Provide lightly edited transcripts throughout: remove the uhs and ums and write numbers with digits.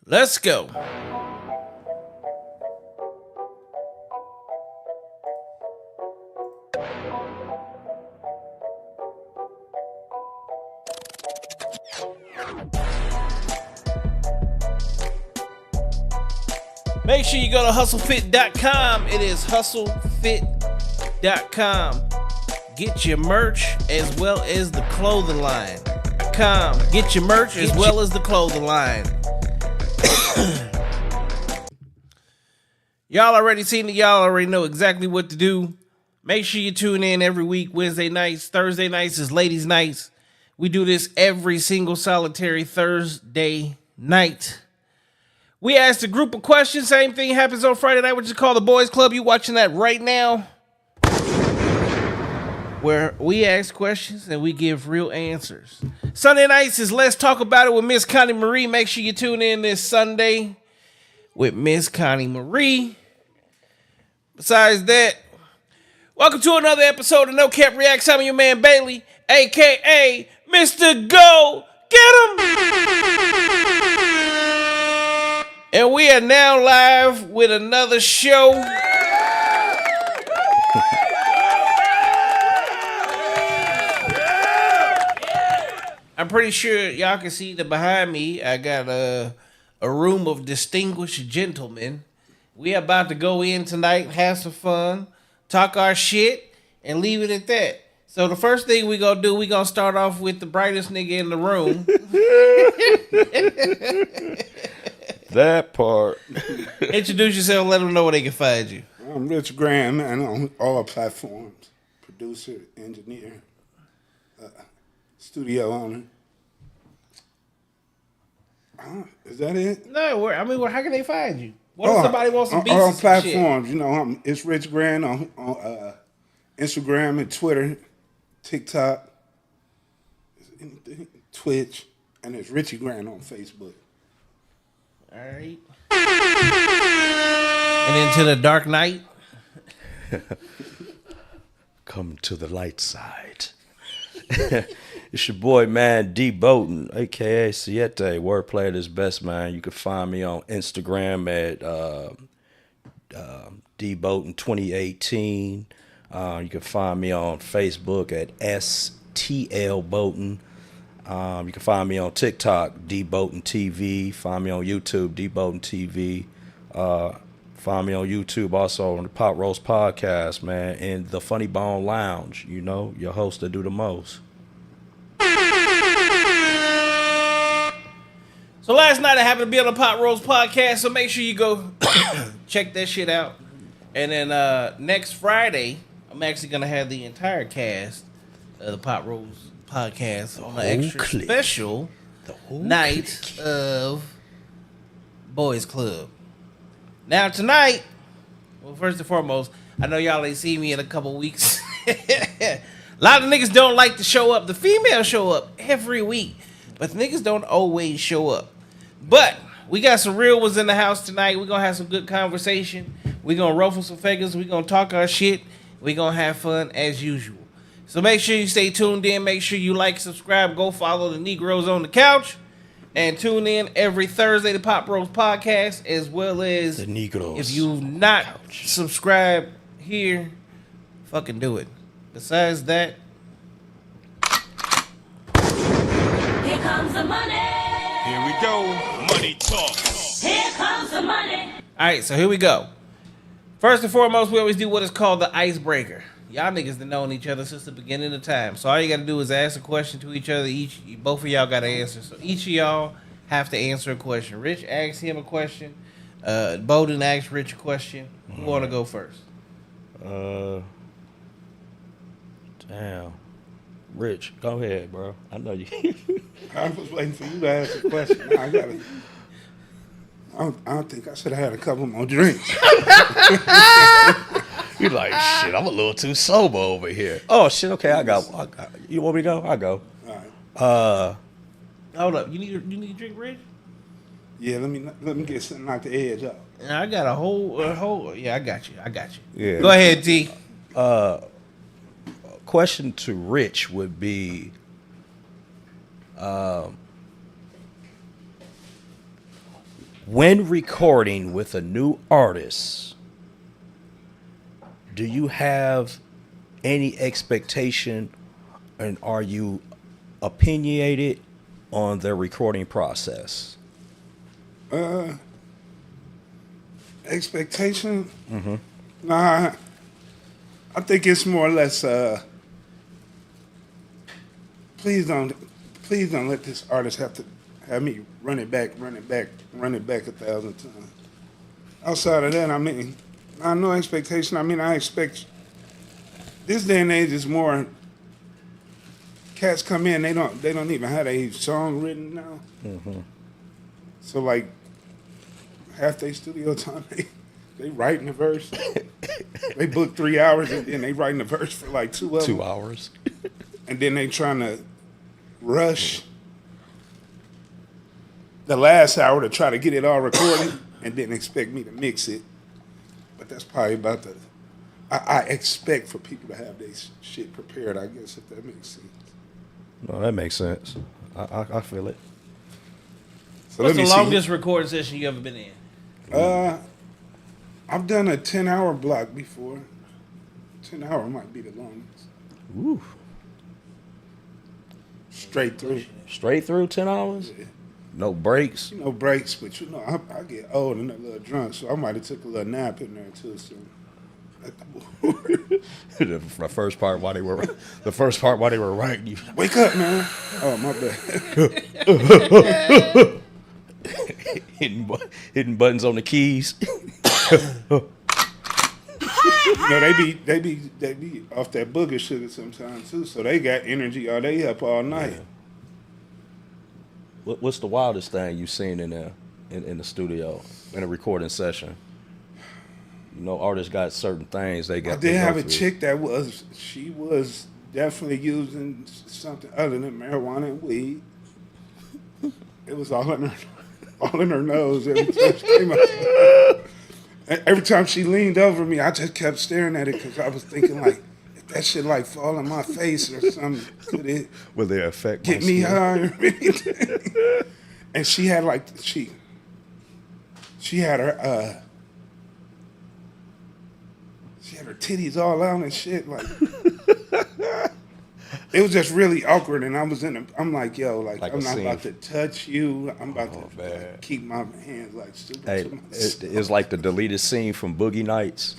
Let's go. Make sure you go to hustlefit.com. It is hustlefit.com. Get your merch as well as the clothing line. Get your merch as well as the clothing line. Y'all already seen it. Y'all already know exactly what to do. Make sure you tune in every week. Wednesday nights, Thursday nights is ladies' nights. We do this every single solitary Thursday night. We asked a group of questions. Same thing happens on Friday night, which is called the Boyz Club. You watching that right now? Where we ask questions and we give real answers. Sunday nights is Let's Talk About It with Miss Connie Marie. Make sure you tune in this Sunday with Miss Connie Marie. Besides that, welcome to another episode of No Cap Reacts. I'm your man Bailey, a.k.a. Mr. Go Get 'Em. And we are now live with another show. I'm pretty sure y'all can see that behind me, I got a room of distinguished gentlemen. We about to go in tonight, have some fun, talk our shit, and leave it at that. So the first thing we gonna do, we gonna start off with the brightest nigga in the room. That part. Introduce yourself, let them know where they can find you. I'm Rich Graham, man, on all platforms. Producer, engineer, studio owner. Is that it? No, how can they find you? What if somebody wants to beat on some platforms, shit? you know, it's Rich Graham on Instagram and Twitter, TikTok, anything, Twitch, and it's Richie Graham on Facebook. All right. And into the dark night. Come to the light side. It's your boy, man, D Bowden, a.k.a. Siete. Wordplay at his best, man. You can find me on Instagram at D Bowden 2018. You can find me on Facebook at STL Bowden. You can find me on TikTok, D Bowden TV. Find me on YouTube, D Bowden TV. Find me on YouTube also on the Pop Roast Podcast, man, and the Funny Bone Lounge. You know, your host that do the most. So last night I happened to be on the Pop Roast Podcast, so make sure you go check that shit out. And then next Friday, I'm actually going to have the entire cast of the Pop Roast Podcast on an extra special night of Boyz Club. Now tonight, well, first and foremost, I know y'all ain't seen me in a couple weeks. A lot of niggas don't like to show up. The females show up every week, but the niggas don't always show up. But we got some real ones in the house tonight. We're gonna have some good conversation. We're gonna ruffle some feathers. We're gonna talk our shit. We're gonna have fun as usual. So make sure you stay tuned in. Make sure you like, subscribe, go follow the Negroes on the Couch. And tune in every Thursday to Pop Rose Podcast, as well as The Negroes. If you've not subscribed here, fucking do it. Besides that, Here comes the money. Here we go. Money talk. Here comes the money. all right, so here we go. First and foremost, we always do what is called the icebreaker. Y'all niggas have known each other since the beginning of time. So all you got to do is ask a question to each other. Both of y'all got to answer. So each of y'all have to answer a question. Rich asks him a question. Bowden asks Rich a question. Who want to go first? Damn. Rich, go ahead, bro. I know you. I was waiting for you to ask a question. Now I don't think I should have had a couple more drinks. You like, shit, I'm a little too sober over here. Oh, shit, okay, I got you want me to go? I'll go. All right. Hold up. You need a drink, Rich? Yeah, let me get something out the edge up. I got a whole. Yeah, I got you. Yeah. Go ahead, T. Question to Rich would be, when recording with a new artist, do you have any expectation, and are you opinionated on their recording process? Expectation? Mm-hmm. Nah, I think it's more or less. Please don't let this artist have me run it back 1,000 times. Outside of that, I mean, no expectation. I mean, I expect this day and age is more. Cats come in, they don't even have a song written now. Mm-hmm. So like, half their studio time they writing the verse. They book 3 hours and then they writing the verse for like 2 of them. 2 hours. And then they trying to rush the last hour to try to get it all recorded and then expect me to mix it. But that's probably about the. I expect for people to have their shit prepared, I guess, if that makes sense. No, that makes sense. I feel it. So What's let me the see. longest recording session you ever been in? I've done a 10-hour block before. 10 hour might be the longest. Ooh. Straight through. Straight through 10 hours? Yeah. No breaks? No breaks, but I get old and a little drunk, so I might have took a little nap in there too. So. The first part while they were writing you. Wake up, man. Oh, my bad. hitting buttons on the keys. They be off that booger sugar sometimes too, so they got energy all day up all night. Yeah. What's the wildest thing you've seen in there in the studio in a recording session? You know, artists got certain things they got. I did have a chick that was definitely using something other than marijuana and weed. It was all in her nose every time she came out. Every time she leaned over me, I just kept staring at it because I was thinking like, if that shit like fall in my face or something, could it Will they affect get me high or anything? And she had like she had her titties all out and shit. Like it was just really awkward, and I'm like, yo, like I'm not about to touch you. I'm about to keep my hands like stupid. Hey, it's like the deleted scene from Boogie Nights.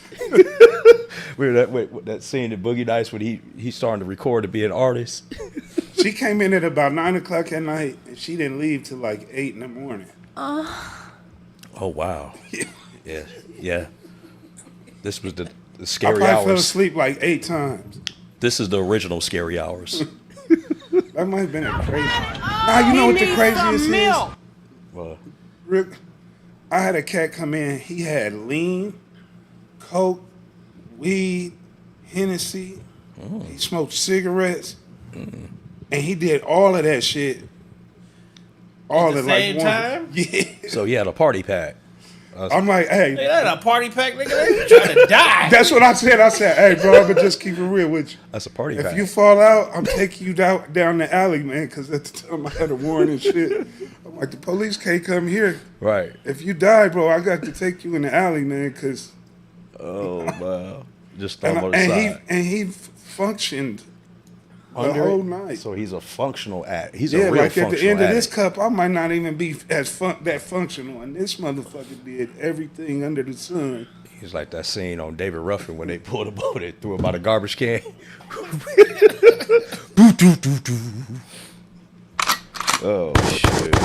that scene in Boogie Nights when he's starting to record to be an artist. She came in at about 9:00 at night, and she didn't leave till like 8 in the morning. Oh wow. Yeah. This was the scary I probably hours. fell asleep like 8 times. This is the original scary hours. That might have been a crazy. Now you know what the craziest is? Well, Rick, I had a cat come in. He had lean, coke, weed, Hennessy. He smoked cigarettes, and he did all of that shit. All At the at like same one. time? Yeah. so he had a party pack. I'm like, Hey, hey, that a party pack, nigga. They trying to die. that's what I said. I said, hey, bro, I'm gonna just keep it real with you. That's a party If pack. you fall out, I'm taking you down the alley, man, because at the time I had a warrant and shit. I'm like, the police can't come here. Right. If you die, bro, I got to take you in the alley, man, because Oh, wow. Just throw him on the side. he functioned the Under whole it? night. So he's a functional addict. He's a Yeah, real like at functional the end of this addict. cup, I might not even be as that functional. And this motherfucker did everything under the sun. He's like that scene on David Ruffin when they pulled him over, they threw him out a garbage can. Oh, shit.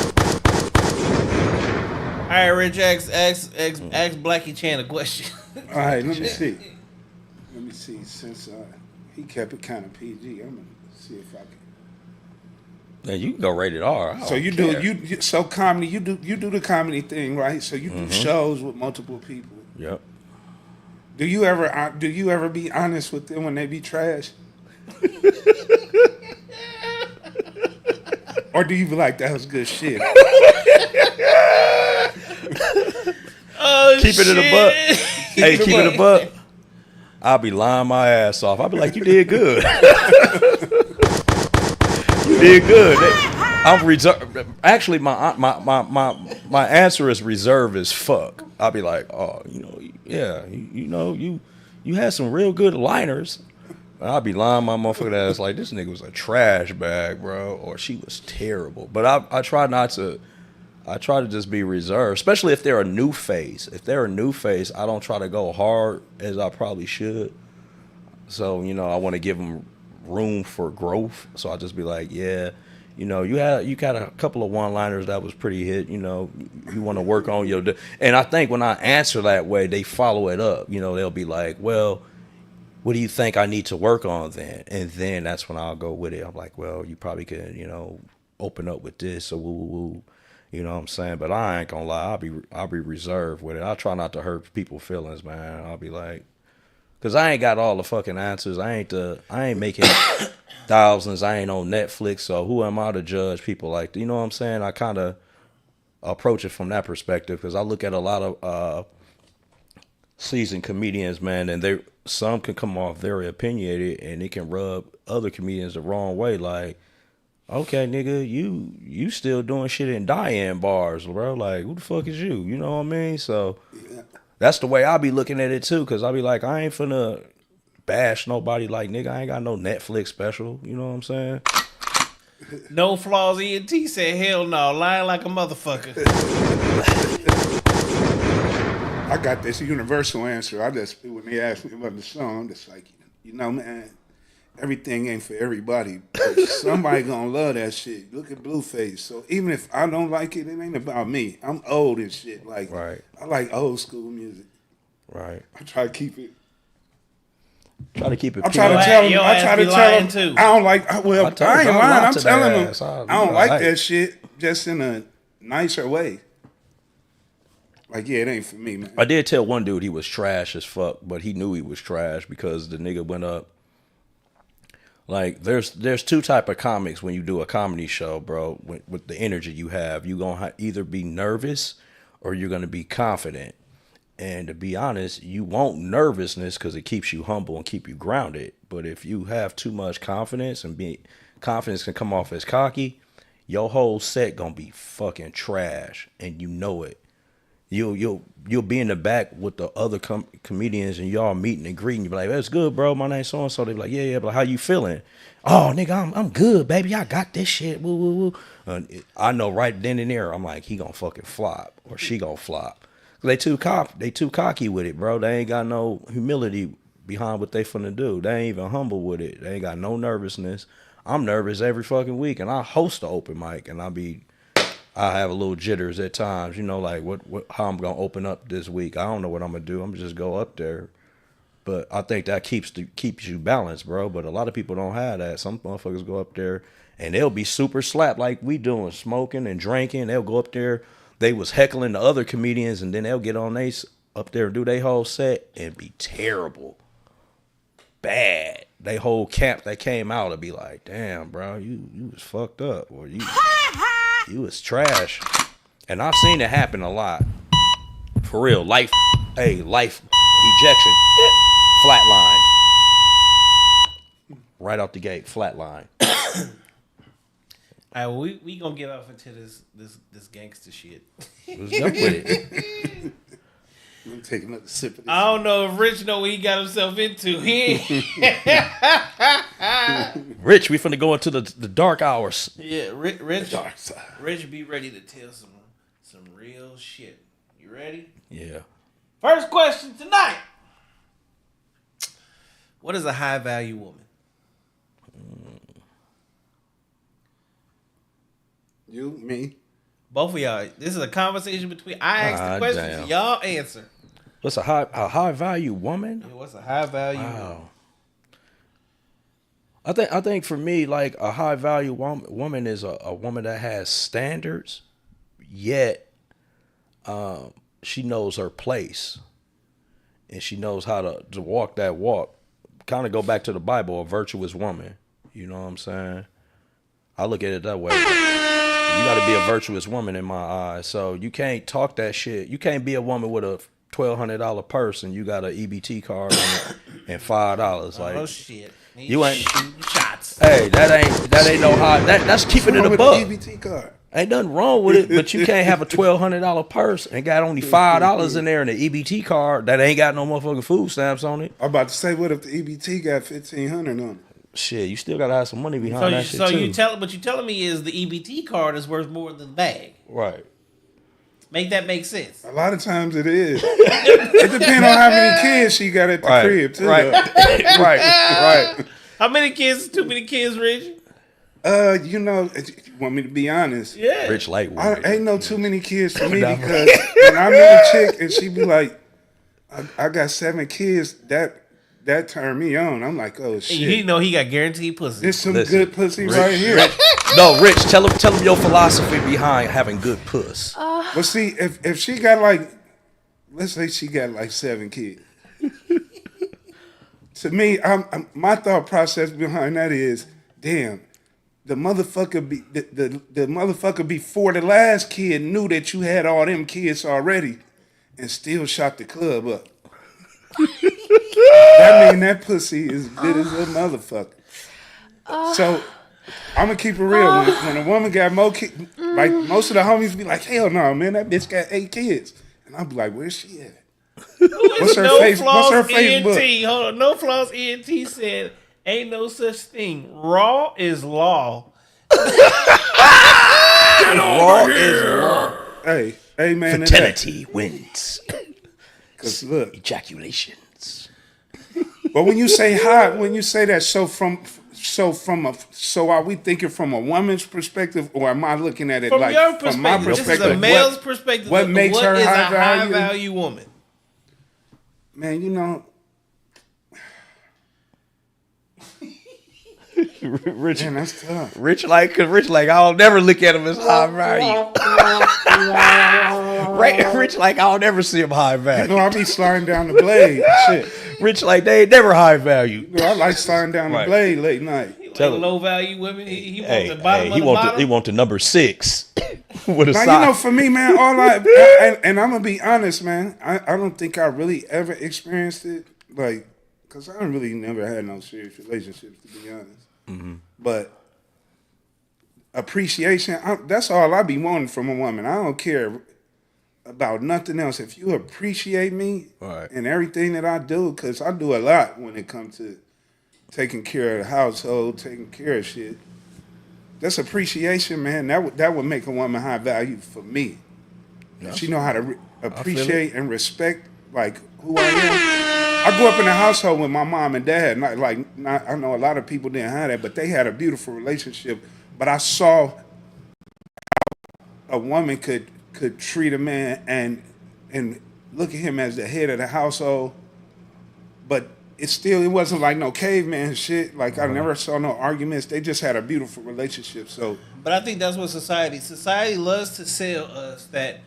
All right, Rich, ask Blackie Chan a question. All right, let me see. Let me see. Since he kept it kind of PG, I'm gonna see if I can. Man, you can go rated R. I So don't you care. do so comedy. You do the comedy thing, right? So you do shows with multiple people. Yep. Do you ever be honest with them when they be trash? Or do you be like, that was good shit? Oh, Keep it in a buck. Hey, it a keep it a buck. I'll be lying my ass off. I'll be like, you did good. You did good. I'm reserved. Actually, my answer is reserved as fuck. I'll be like, oh, yeah, you had some real good liners. I'll be lying my motherfucking ass like this nigga was a trash bag, bro, or she was terrible. But I try not to. I try to just be reserved, especially if they're a new face. If they're a new face, I don't try to go hard as I probably should. So, I want to give them room for growth. So I just be like, yeah, you got a couple of one-liners that was pretty hit. You want to work on your. And I think when I answer that way, they follow it up. They'll be like, well, what do you think I need to work on then? And then that's when I'll go with it. I'm like, well, you probably could, open up with this or woo. You know what I'm saying? But I ain't gonna lie, I'll be reserved with it. I try not to hurt people's feelings, man. I'll be like, cause I ain't got all the fucking answers. I ain't making thousands. I ain't on Netflix, so who am I to judge people like that? You know what I'm saying? I kind of approach it from that perspective because I look at a lot of seasoned comedians, man, and some can come off very opinionated and it can rub other comedians the wrong way, like. Okay, nigga, you still doing shit in die-in bars, bro. Like, who the fuck is you? You know what I mean? So that's the way I be looking at it too, because I be like, I ain't finna bash nobody like, nigga, I ain't got no Netflix special. You know what I'm saying? No flaws. ENT said, hell no, lying like a motherfucker. I got this universal answer. When they ask me about the song, I'm just like, man, everything ain't for everybody. But somebody gonna love that shit. Look at Blueface. So even if I don't like it, it ain't about me. I'm old and shit. Like, right. I like old school music. Right. I try to keep it. Try to keep it. I'm trying to tell them. I try to tell them. Too. I don't like. I ain't lying. I'm telling them. I don't like that that shit. Just in a nicer way. Like, yeah, it ain't for me, man. I did tell one dude he was trash as fuck, but he knew he was trash because the nigga went up. Like, there's two type of comics when you do a comedy show, bro. With the energy you have, you gonna either be nervous or you're gonna be confident. And to be honest, you want nervousness because it keeps you humble and keep you grounded. But if you have too much confidence confidence can come off as cocky, your whole set gonna be fucking trash, and you know it. You'll be in the back with the other comedians and y'all meeting and greeting. You be like, "That's good, bro. My name's so and so." They be like, "Yeah, but how you feeling?" "Oh, nigga, I'm good, baby. I got this shit." Woo, woo, woo. I know right then and there, I'm like, he gonna fucking flop or she gonna flop. They too cocky with it, bro. They ain't got no humility behind what they finna do. They ain't even humble with it. They ain't got no nervousness. I'm nervous every fucking week, and I host the open mic, and I have a little jitters at times, like how I'm gonna open up this week. I don't know what I'm gonna do. I'm just go up there, but I think that keeps you balanced, bro. But a lot of people don't have that. Some motherfuckers go up there and they'll be super slapped like we doing, smoking and drinking. They'll go up there. They was heckling the other comedians, and then they'll get on up there and do their whole set and be terrible, bad. They whole camp that came out to be like, damn, bro, you was fucked up, or you was trash. And I've seen it happen a lot. For real, life ejection, flatline. Right out the gate, flatline. All right, we gonna get off into this gangster shit. Let's jump with it. I'm gonna take another sip of this. I don't know if Rich know what he got himself into. Rich, we finna go into the dark hours. Yeah, Rich. Dark side. Rich be ready to tell some real shit. You ready? Yeah. First question tonight. What is a high value woman? You, me. Both of y'all. This is a conversation between. I asked the questions, damn. y'all answer. What's a high value woman? Yeah, what's a high value woman? Wow. I think for me, like a high value woman is a woman that has standards, yet she knows her place, and she knows how to walk that walk. Kind of go back to the Bible, a virtuous woman. You know what I'm saying? I look at it that way. You got to be a virtuous woman in my eyes. So you can't talk that shit. You can't be a woman with a $1,200 purse and you got an EBT card and $5. Like, Oh shit! You ain't- shooting shots. hey, that ain't no high. That's keeping it What's above. wrong with the EBT card? Ain't nothing wrong with it, but you can't have a $1,200 purse and got only $5 in there in the EBT card that ain't got no motherfucking food stamps on it. I'm about to say, what if the EBT got $1,500 on it? Shit, you still gotta have some money behind that shit So too. what you telling me is the EBT card is worth more than the bag. Right. Make that make sense. A lot of times it is. It depends on how many kids she got at the Right. crib, too. Right. though. right. How many kids? Too many kids, Rich? You want me to be honest? Yeah. Rich lightweight. I ain't no too many kids for me because when I meet a chick and she be like, I got 7 kids, that turned me on. I'm like, oh shit. You know he got guaranteed pussy. There's some Listen, good pussy Rich- right here. No, Rich, tell him your philosophy behind having good puss. But see, if she got like, let's say she got like 7 kids. To me, my thought process behind that is, damn, the motherfucker the motherfucker before the last kid knew that you had all them kids already, and still shot the club up. That mean that pussy is good as a motherfucker. So I'm gonna keep it real. When a woman got more kids, like most of the homies be like, hell no, man, that bitch got 8 kids, and I'll be like, where's she at? What's her Facebook? ENT. Hold on. No flaws. ENT said, "Ain't no such thing. Raw is law." Raw is raw. Hey, man, Fertility wins. because look, Ejaculations. but when you say hot, when you say that, so are we thinking from a woman's perspective, or am I looking at it From like your from perspective, my this is perspective? a male's perspective. what makes her is high a value? high value woman? Man, you know, Rich, man, that's tough. Rich like I'll never look at him as high value. Rich like I'll never see him high You value. know, I be sliding down the blade. Shit, Rich like they ain't never high value. you know, I like sliding down the Right. blade late night. Tell Like him. low value women. He wants Hey, the bottom of he the want bottom. he want the number 6 with a Now, sock. you know, for me, man, and I'm gonna be honest, man. I don't think I really ever experienced it, like, cause I really never had no serious relationships, to be honest. Mm-hmm. But appreciation, that's all I be wanting from a woman. I don't care about nothing else. If you appreciate me Right. and everything that I do, cause I do a lot when it comes to taking care of the household, taking care of shit. That's appreciation, man. That would make a woman high value for me. She know how to appreciate and respect like who I am. I grew up in a household with my mom and dad. I know a lot of people didn't have that, but they had a beautiful relationship. But I saw how a woman could treat a man and look at him as the head of the household, but it wasn't like no caveman shit. Like I never saw no arguments. They just had a beautiful relationship. So, But I think that's what society loves to sell us that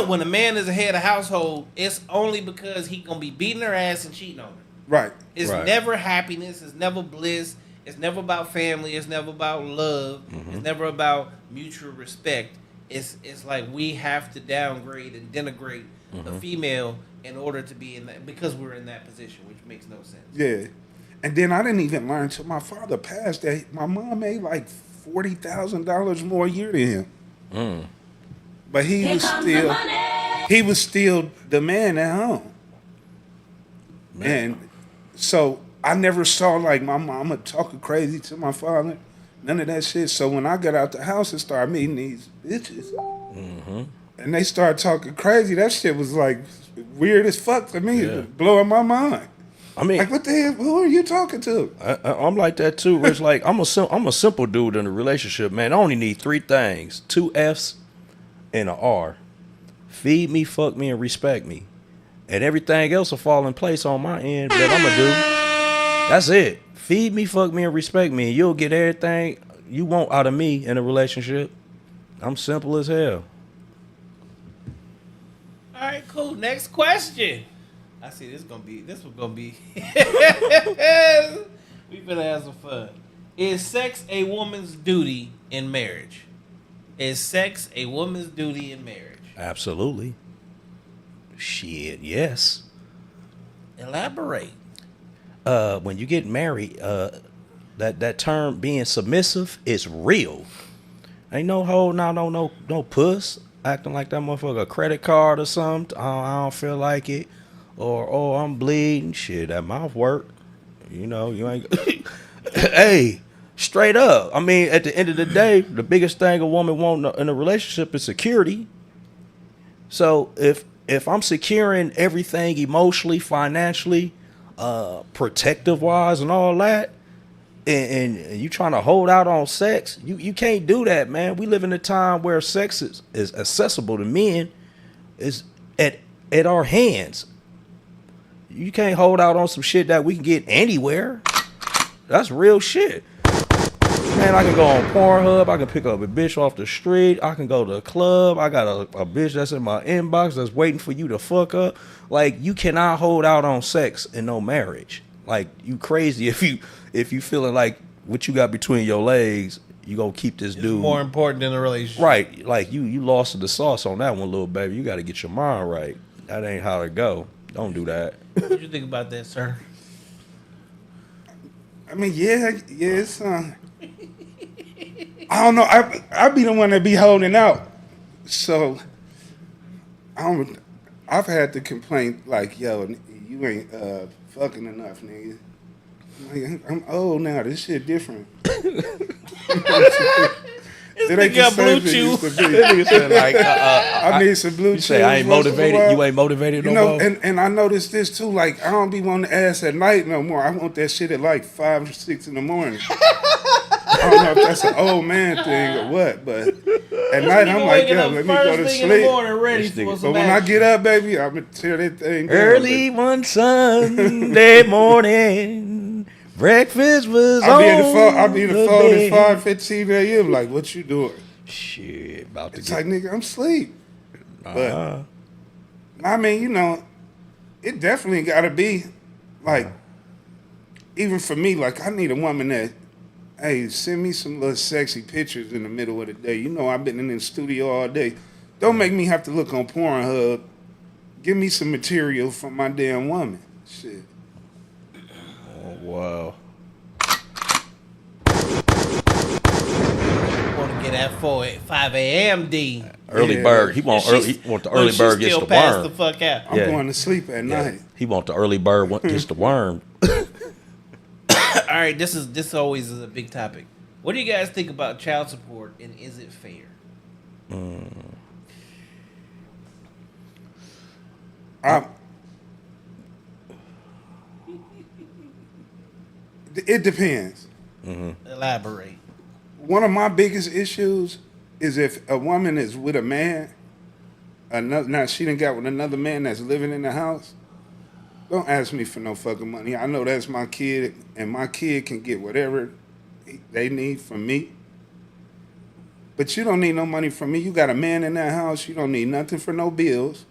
when a man is a head of household, it's only because he gonna be beating her ass and cheating on her. right. It's Right. never happiness. It's never bliss. It's never about family. It's never about love. It's never about mutual respect. It's like we have to downgrade and denigrate a female in order to be in that, because we're in that position, which makes no sense. Yeah. And then I didn't even learn till my father passed that my mom made like $40,000 more a year than him. But he Here was comes the still money. the man at home. And so I never saw like my mama talking crazy to my father. None of that shit. So when I got out the house and started meeting these bitches, and they started talking crazy, that shit was like weird as fuck to me. Yeah. Blowing my mind. I mean, Like, what the hell? Who are you talking to? I'm like that too. Where it's like I'm a simple dude in a relationship, man. I only need 3 things: 2 F's and an R. Feed me, fuck me, and respect me, and everything else will fall in place on my end. That I'm gonna do. That's it. Feed me, fuck me, and respect me, and you'll get everything you want out of me in a relationship. I'm simple as hell. All right, cool. Next question. I see this was gonna be. We finna have some fun. Is sex a woman's duty in marriage? Is sex a woman's duty in marriage? Absolutely. Shit, yes. Elaborate. When you get married, that term being submissive is real. Ain't no hold now, no puss acting like that motherfucker a credit card or something. I don't feel like it, or oh I'm bleeding. Shit, that mouth work. You know you ain't. Hey, straight up. I mean, at the end of the day, the biggest thing a woman wants in a relationship is security. So if I'm securing everything emotionally, financially, protective wise and all that, and you trying to hold out on sex, you can't do that, man. We live in a time where sex is accessible to men, is at our hands. You can't hold out on some shit that we can get anywhere. That's real shit. Man, I can go on Pornhub. I can pick up a bitch off the street. I can go to a club. I got a bitch that's in my inbox that's waiting for you to fuck up. Like, you cannot hold out on sex in no marriage. Like, you crazy if you feeling like what you got between your legs, you gonna keep this dude. More important than a relationship. Right. Like, you lost the sauce on that one, little baby. You got to get your mind right. That ain't how to go. Don't do that. What you think about that, sir? I mean, yeah, it's I don't know. I be the one that be holding out. So I've had the complaint like, yo, you ain't fucking enough, nigga. Like, I'm old now. This shit different. It ain't nigga the same blue as it chew. used to be. Like, I need some blue you say chews I ain't once in a motivated. while. You ain't motivated You no know, more. and I noticed this too. Like, I don't be wanting to ass at night no more. I want that shit at like 5 or 6 in the morning. I don't know if that's an old man thing or what, but at night I'm like, yo, let me go to first thing in the sleep. morning, ready This nigga- for some But when I action. get up, baby, I'm gonna tear that thing down. Early one Sunday morning, breakfast was I'll on be in the phone bed. at 5:15 a.m. Like, what you doing? Shit, about to It's get. like, nigga, I'm asleep. Uh-huh. But I mean, you know, it definitely got to be like, even for me, like I need a woman that, hey, send me some little sexy pictures in the middle of the day. You know, I've been in the studio all day. Don't make me have to look on Pornhub. Give me some material from my damn woman. Shit. Oh, wow. Want to get at 5 a.m. D. Early Yeah. bird. He want And early. she's- He want the but early she bird gets still the passed worm. the fuck out. I'm Yeah. going to sleep at Yeah. night. He want the early bird gets the worm. All right, this always is a big topic. What do you guys think about child support, and is it fair? It depends. Elaborate. One of my biggest issues is if a woman is with a man, now she done got with another man that's living in the house. don't ask me for no fucking money. I know that's my kid, and my kid can get whatever they need from me. But you don't need no money from me. You got a man in that house. You don't need nothing for no bills.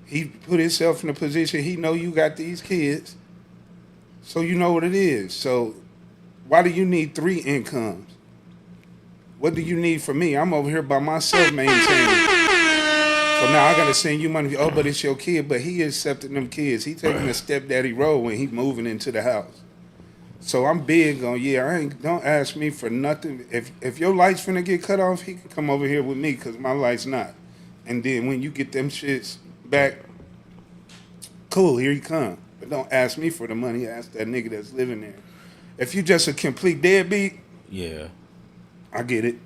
He put himself in a position. He know you got these kids. So you know what it is. So why do you need 3 incomes? What do you need from me? I'm over here by myself maintaining. So now I gotta send you money. Oh, but it's your kid. But he accepting them kids. He taking a stepdaddy role when he moving into the house. So I'm big on don't ask me for nothing. If your light's finna get cut off, he can come over here with me because my light's not. And then when you get them shits back, cool, here you come. But don't ask me for the money. Ask that nigga that's living there. If you just a complete deadbeat, Yeah, I get it.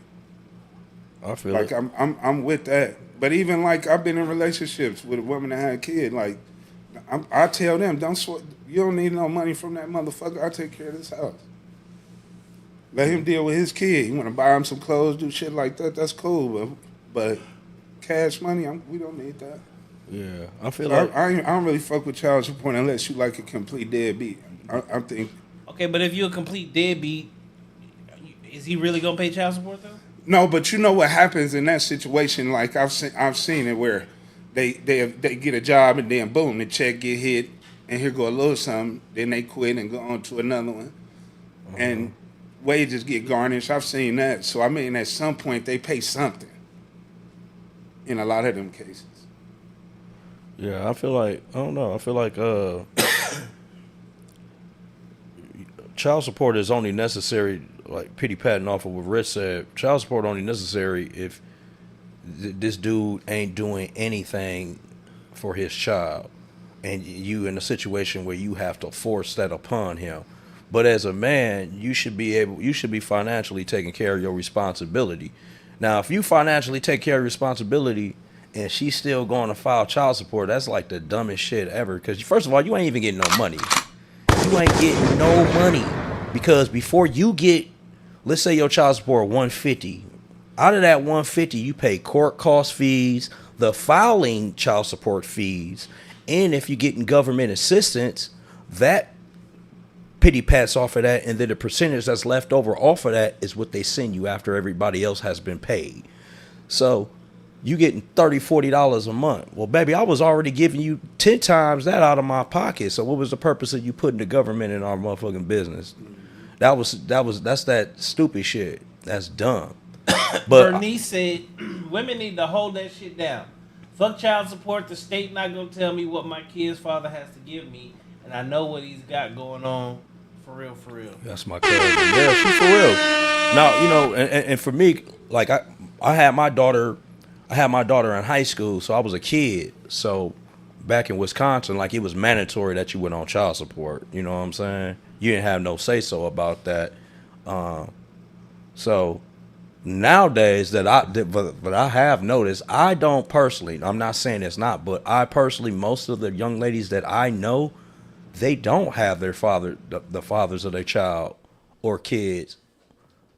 I feel Like it. I'm with that. But even like I've been in relationships with a woman that had a kid. Like I tell them, you don't need no money from that motherfucker. I take care of this house. Let him deal with his kid. You want to buy him some clothes, do shit like that. That's cool. But cash money, we don't need that. Yeah, I feel So like I don't really fuck with child support unless you like a complete deadbeat. I think. Okay, but if you're a complete deadbeat, is he really gonna pay child support though? No, but you know what happens in that situation? Like I've seen it where they get a job and then boom, the check get hit and here go a little something. Then they quit and go on to another one, and wages get garnished. I've seen that. So I mean, at some point they pay something. In a lot of them cases. yeah, I feel like I don't know. I feel like child support is only necessary. Like pity patting off of what Rich said, child support only necessary if this dude ain't doing anything for his child, and you in a situation where you have to force that upon him. But as a man, you should be financially taking care of your responsibility. Now, if you financially take care of your responsibility and she's still going to file child support, that's like the dumbest shit ever. Because first of all, you ain't even getting no money. You ain't getting no money because before you get, let's say your child support $150. Out of that $150, you pay court cost fees, the filing child support fees, and if you're getting government assistance, that pity pats off of that, and then the percentage that's left over off of that is what they send you after everybody else has been paid. So you getting $30, $40 a month. Well, baby, I was already giving you 10 times that out of my pocket. So what was the purpose of you putting the government in our motherfucking business? That's that stupid shit. That's dumb. But Bernice said women need to hold that shit down. Fuck child support. The state not gonna tell me what my kid's father has to give me, and I know what he's got going on. For real, for real. that's my cousin. Yeah, she for real. Now, you know, and for me, like I had my daughter in high school, so I was a kid. So back in Wisconsin, like it was mandatory that you went on child support. You know what I'm saying? You didn't have no say so about that. So nowadays but I have noticed, I don't personally, I'm not saying it's not, but I personally, most of the young ladies that I know, they don't have their the fathers of their child or kids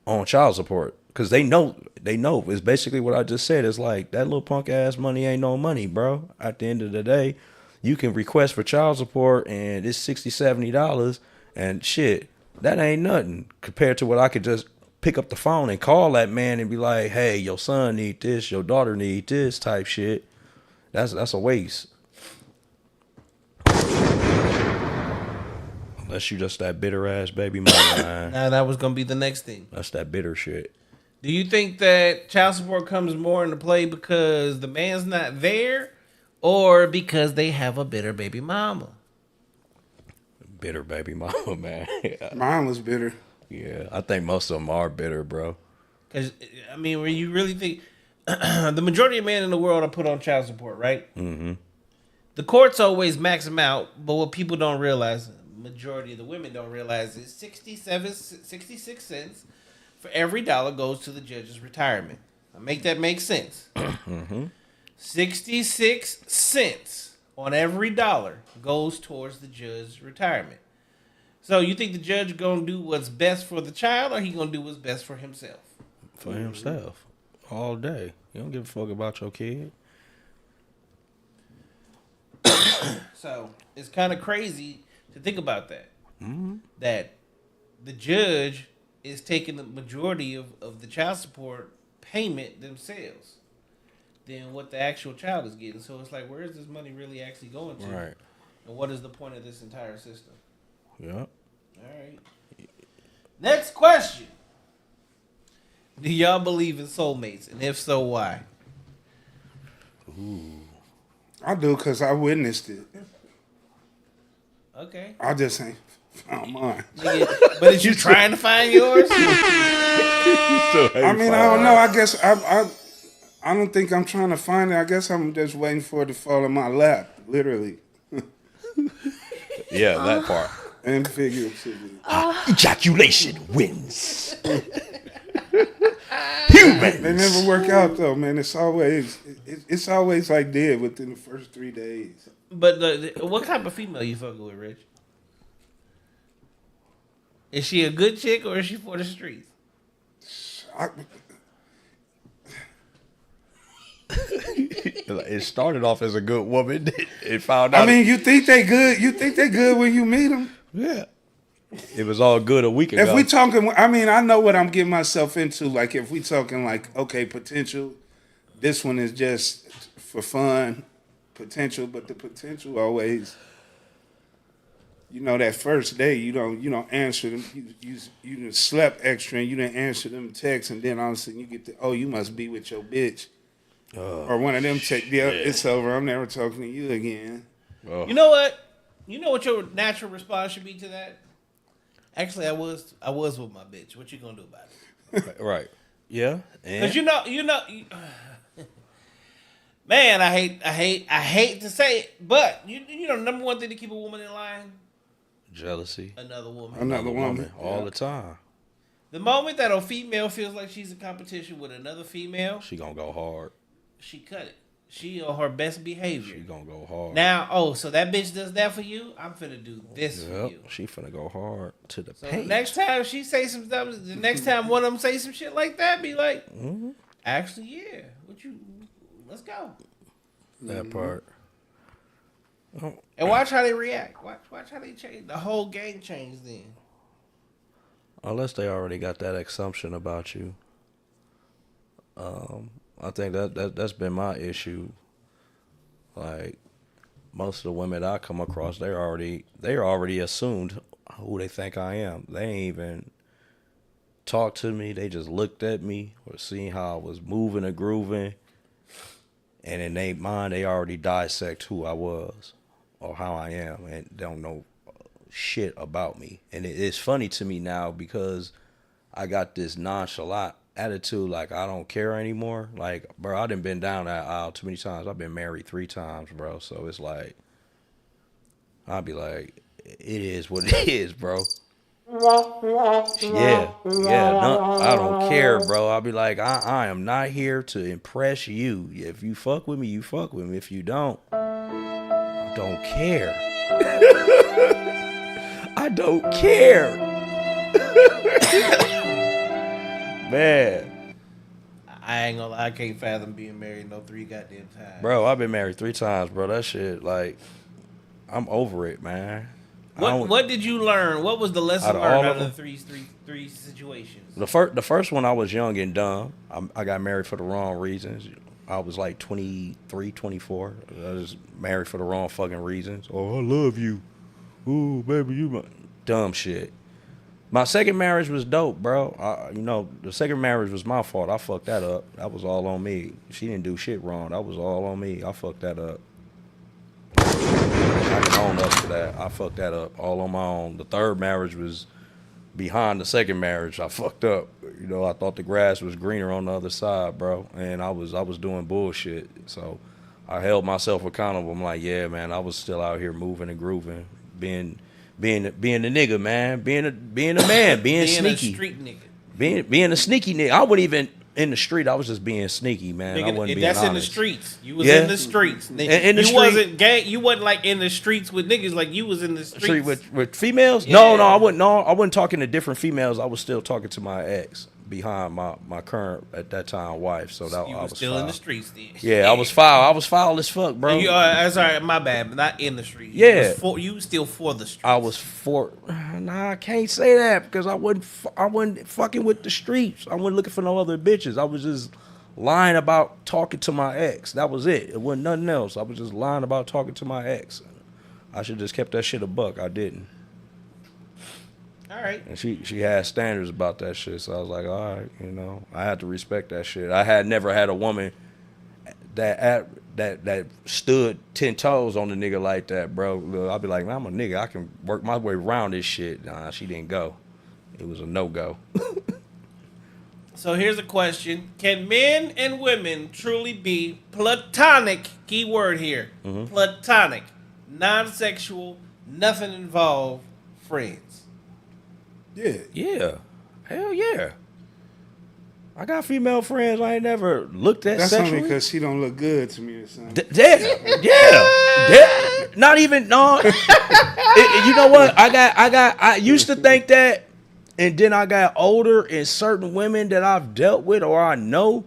on child support because they know it's basically what I just said. It's like that little punk ass money ain't no money, bro. At the end of the day, you can request for child support and it's $60, $70 and shit. That ain't nothing compared to what I could just pick up the phone and call that man and be like, hey, your son need this, your daughter need this type shit. That's a waste. Unless you just that bitter ass baby mama, man. Now that was gonna be the next thing. That's that bitter shit. Do you think that child support comes more into play because the man's not there, or because they have a bitter baby mama? Bitter baby mama, man. Mine was bitter. Yeah, I think most of them are bitter, bro. Because I mean, when you really think the majority of men in the world are put on child support, right? Mm-hmm. The courts always max them out, but what people don't realize, majority of the women don't realize, is 66 cents for every dollar goes to the judge's retirement. Now make that make sense. Mm-hmm. 66 cents on every dollar goes towards the judge's retirement. So you think the judge gonna do what's best for the child, or he gonna do what's best for himself? For himself. All day. You don't give a fuck about your kid. So it's kind of crazy to think about that. That the judge is taking the majority of the child support payment themselves than what the actual child is getting. So it's like, where is this money really actually going to? Right. And what is the point of this entire system? Yeah. All right. Next question. Do y'all believe in soulmates? And if so, why? I do because I witnessed it. Okay. I just ain't found mine. Nigga, but is you trying to find yours? I mean, I don't know. I guess I don't think I'm trying to find it. I guess I'm just waiting for it to fall in my lap, literally Yeah, that part. and figuratively. Ejaculation wins. Humans. They never work out though, man. It's always like dead within the first 3 days. But what type of female you fucking with, Rich? Is she a good chick or is she for the streets? It started off as a good woman. It found out. I mean, you think they good? You think they good when you meet them? Yeah. It was all good a week ago. If we talking, I mean, I know what I'm getting myself into. Like, if we talking like, okay, potential, this one is just for fun, potential, but the potential always, you know, that first day, you don't answer them. You done slept extra and you didn't answer them texts, and then all of a sudden you get the, oh, you must be with your bitch. Or one of them text, yeah, it's over. I'm never talking to you again. Oh. You know what? You know what your natural response should be to that? Actually, I was with my bitch. What you gonna do about it? Right. Yeah. Because you know, man, I hate to say it, but you know, number one thing to keep a woman in line, jealousy. another woman. Another woman. All the time. The moment that a female feels like she's in competition with another female, She gonna go hard. she cut it. She on her best behavior. She gonna go hard. Now, so that bitch does that for you. I'm finna do this for you. She finna go hard to the So paint. next time she say some stuff, the next time one of them say some shit like that, be like, actually, yeah, let's go. That part. Oh, And watch how they react. Watch how they change. The whole game changed then. unless they already got that assumption about you. I think that's been my issue. Like, most of the women I come across, they're already assumed who they think I am. They ain't even talked to me. They just looked at me or seen how I was moving and grooving, and in their mind, they already dissect who I was or how I am, and don't know shit about me. And it's funny to me now because I got this nonchalant attitude, like I don't care anymore. Like, bro, I done been down that aisle too many times. I've been married 3 times, bro. So it's like, I'll be like, it is what it is, bro. Yeah, no, I don't care, bro. I'll be like, I am not here to impress you. If you fuck with me, you fuck with me. If you don't, I don't care. I don't care. Man, I ain't gonna lie, I can't fathom being married no 3 goddamn times. bro, I've been married 3 times, bro. That shit, like, I'm over it, man. What did you learn? What was the lesson Out of learned all out of of the three situations? The first one, I was young and dumb. I got married for the wrong reasons. I was like 23, 24. I was married for the wrong fucking reasons. Oh, I love you. Ooh, baby, you my dumb shit. My second marriage was dope, bro. The second marriage was my fault. I fucked that up. That was all on me. She didn't do shit wrong. That was all on me. I fucked that up. I can own up to that. I fucked that up all on my own. The third marriage was behind the second marriage. I fucked up. I thought the grass was greener on the other side, bro. And I was doing bullshit. So I held myself accountable. I'm like, yeah, man, I was still out here moving and grooving, being the nigga, man, being a man, being sneaky, a street nigga, being a sneaky nigga. I wasn't even in the street. I was just being sneaky, man. nigga, I wasn't being that's honest. in the streets. You was Yeah. in the streets. In the you street. wasn't gang. You wasn't like in the streets with niggas. Like you was in the streets With females? Yeah. No, I wasn't. No, I wasn't talking to different females. I was still talking to my ex, behind my current at that time wife. So that You I was was still foul. in the streets then. Yeah, I was foul. I was foul as fuck, bro. Sorry, my bad, but not in the streets. Yeah. You was still for the streets. I was for. Nah, I can't say that because I wasn't fucking with the streets. I wasn't looking for no other bitches. I was just lying about talking to my ex. That was it. It wasn't nothing else. I was just lying about talking to my ex. I should just kept that shit a buck. I didn't. All right. And she had standards about that shit. So I was like, all right, you know, I had to respect that shit. I had never had a woman that stood 10 toes on the nigga like that, bro. Look, I'd be like, man, I'm a nigga. I can work my way around this shit. Nah, she didn't go. It was a no-go. So here's a question. Can men and women truly be platonic, key word here, platonic, non-sexual, nothing involved, friends? Yeah. Yeah. Hell yeah. I got female friends I ain't never looked at That's sexually. only because she don't look good to me or something. Yeah. Not even no. You know what? I used to think that, and then I got older, and certain women that I've dealt with or I know,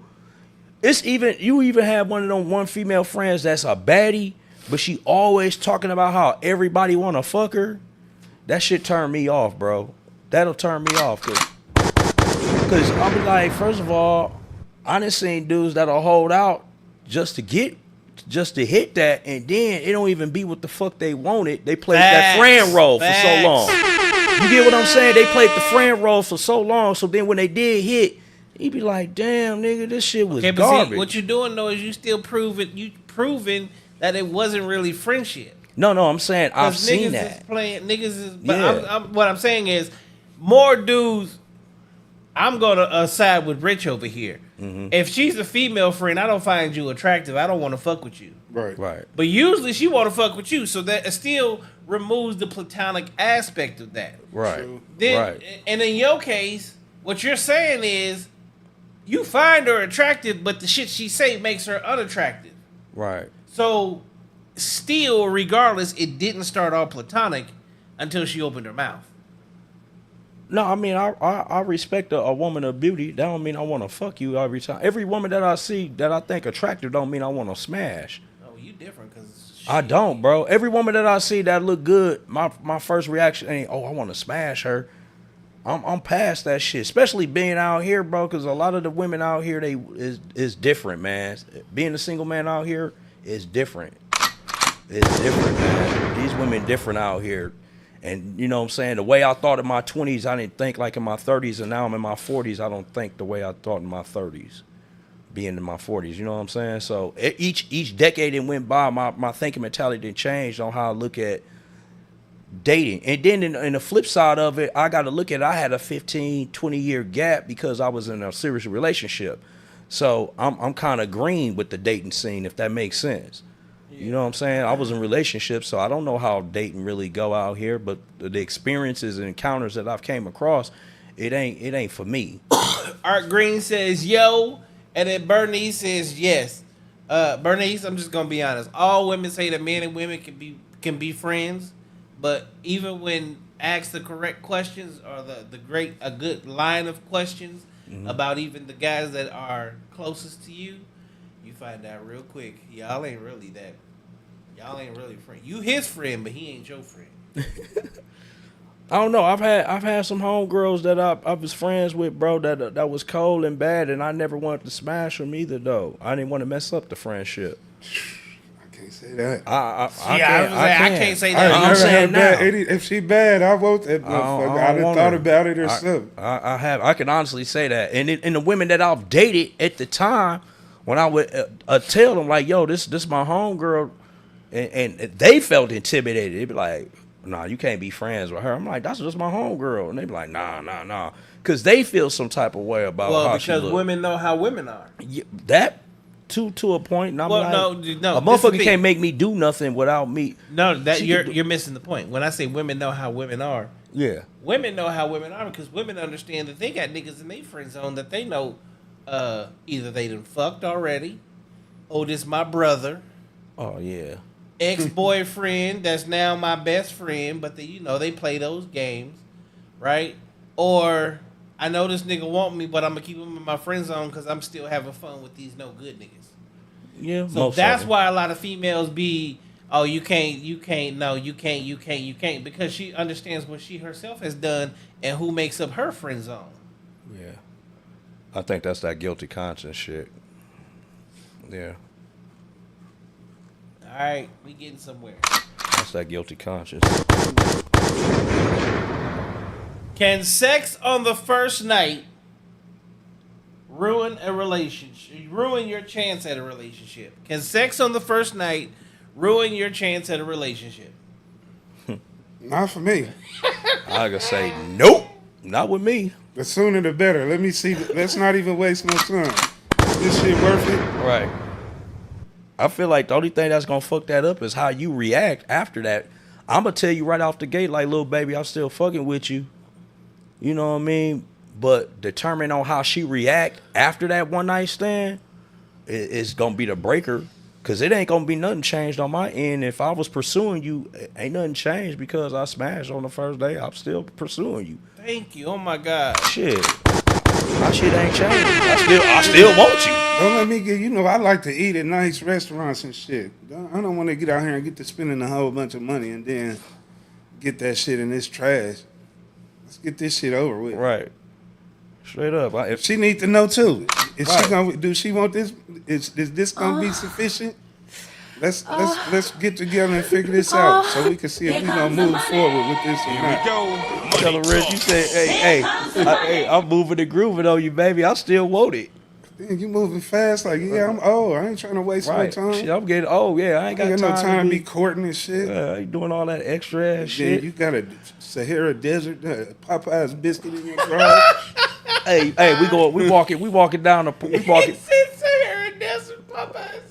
you even have one of them one female friends that's a baddie, but she always talking about how everybody wanna fuck her. That shit turned me off, bro. That'll turn me off, cause I'll be like, first of all, I done seen dudes that'll hold out just to hit that, and then it don't even be what the fuck they wanted. They played that friend role for so long. You get what I'm saying? They played the friend role for so long, so then when they did hit, he be like, damn, nigga, this shit was garbage. See, what you're doing though is you still proving that it wasn't really friendship. No, I'm saying I've seen that. What I'm saying is more dudes. I'm gonna side with Rich over here. Mm-hmm. If she's a female friend, I don't find you attractive. I don't want to fuck with you. Right. But usually she want to fuck with you, so that still removes the platonic aspect of that. Right. And in your case, what you're saying is you find her attractive, but the shit she say makes her unattractive. Right. So still, regardless, it didn't start off platonic until she opened her mouth. No, I mean, I respect a woman of beauty. That don't mean I want to fuck you every time. Every woman that I see that I think attractive don't mean I want to smash. Oh, you different because I don't, bro. Every woman that I see that look good, my first reaction ain't, oh, I want to smash her. I'm past that shit, especially being out here, bro, because a lot of the women out here, is different, man. Being a single man out here is different. It's different, man. These women different out here. And you know what I'm saying? The way I thought in my 20s, I didn't think like in my 30s, and now I'm in my 40s, I don't think the way I thought in my 30s, being in my 40s. You know what I'm saying? So each decade that went by, my thinking mentality didn't change on how I look at dating. And then in the flip side of it, I got to look at I had a 15, 20-year gap because I was in a serious relationship. So I'm kind of green with the dating scene, if that makes sense. You know what I'm saying? I was in relationships, so I don't know how dating really go out here, but the experiences and encounters that I've came across, it ain't for me. Art Green says yo, and then Bernice says yes. Bernice, I'm just gonna be honest. All women say that men and women can be friends, but even when asked the correct questions or a good line of questions about even the guys that are closest to you, you find out real quick y'all ain't really friends. You his friend, but he ain't your friend. I don't know. I've had some homegirls that I was friends with, bro, that was cold and bad, and I never wanted to smash them either, though. I didn't want to mess up the friendship. I can't say that. I can't say that. I'm saying now. If she bad, I want that motherfucker. I done thought about it or something. I can honestly say that. And the women that I've dated at the time, when I would tell them, like, yo, this my homegirl, and they felt intimidated. They'd be like, nah, you can't be friends with her. I'm like, that's just my homegirl. And they'd be like, nah. Because they feel some type of way about how she look. Because women know how women are. Yeah, that, to a point. And I'm no. A motherfucker can't make me do nothing without me. No, you're missing the point. When I say women know how women are, yeah. Women know how women are because women understand that they got niggas in their friend zone that they know either they done fucked already, or this my brother. Oh, yeah. Ex-boyfriend that's now my best friend, but they play those games, right? Or I know this nigga want me, but I'm gonna keep him in my friend zone because I'm still having fun with these no good niggas. Yeah, So that's why a lot of females be, oh, you can't, because she understands what she herself has done and who makes up her friend zone. Yeah. I think that's that guilty conscience shit. Yeah. All right, we getting somewhere. That's that guilty conscience. Can sex on the first night ruin a relationship? Ruin your chance at a relationship? Can sex on the first night ruin your chance at a relationship? Not for me. I gotta say, nope. Not with me. The sooner the better. Let me see. Let's not even waste no time. This shit worth it? Right. I feel like the only thing that's gonna fuck that up is how you react after that. I'm gonna tell you right off the gate, like, little baby, I'm still fucking with you. You know what I mean? But determine on how she react after that one night stand is gonna be the breaker. Cause it ain't gonna be nothing changed on my end. If I was pursuing you, ain't nothing changed because I smashed on the first day. I'm still pursuing you. Thank you. Oh my God. Shit. My shit ain't changed. I still want you. Don't let me get, I like to eat at nice restaurants and shit. I don't want to get out here and get to spending a whole bunch of money and then get that shit in this trash. Let's get this shit over with. Right. Straight up. If She need to know too. Is Right. she gonna do? She want this? Is this gonna be sufficient? Let's get together and figure this out so we can see if we gonna move forward with this or Here we not. go. tell Money her, Rich, talk. you said, hey, I'm moving and grooving on you, baby. I still want it. Damn, you moving fast? Like, yeah, I'm old. I ain't trying to waste Right. no time. Shit, I'm getting old. Yeah, I I ain't ain't got got no time to be be courting and shit. I ain't doing all that extra ass Then shit. you got a Sahara Desert Popeye's biscuit in your garage. Hey, we walking down the we walking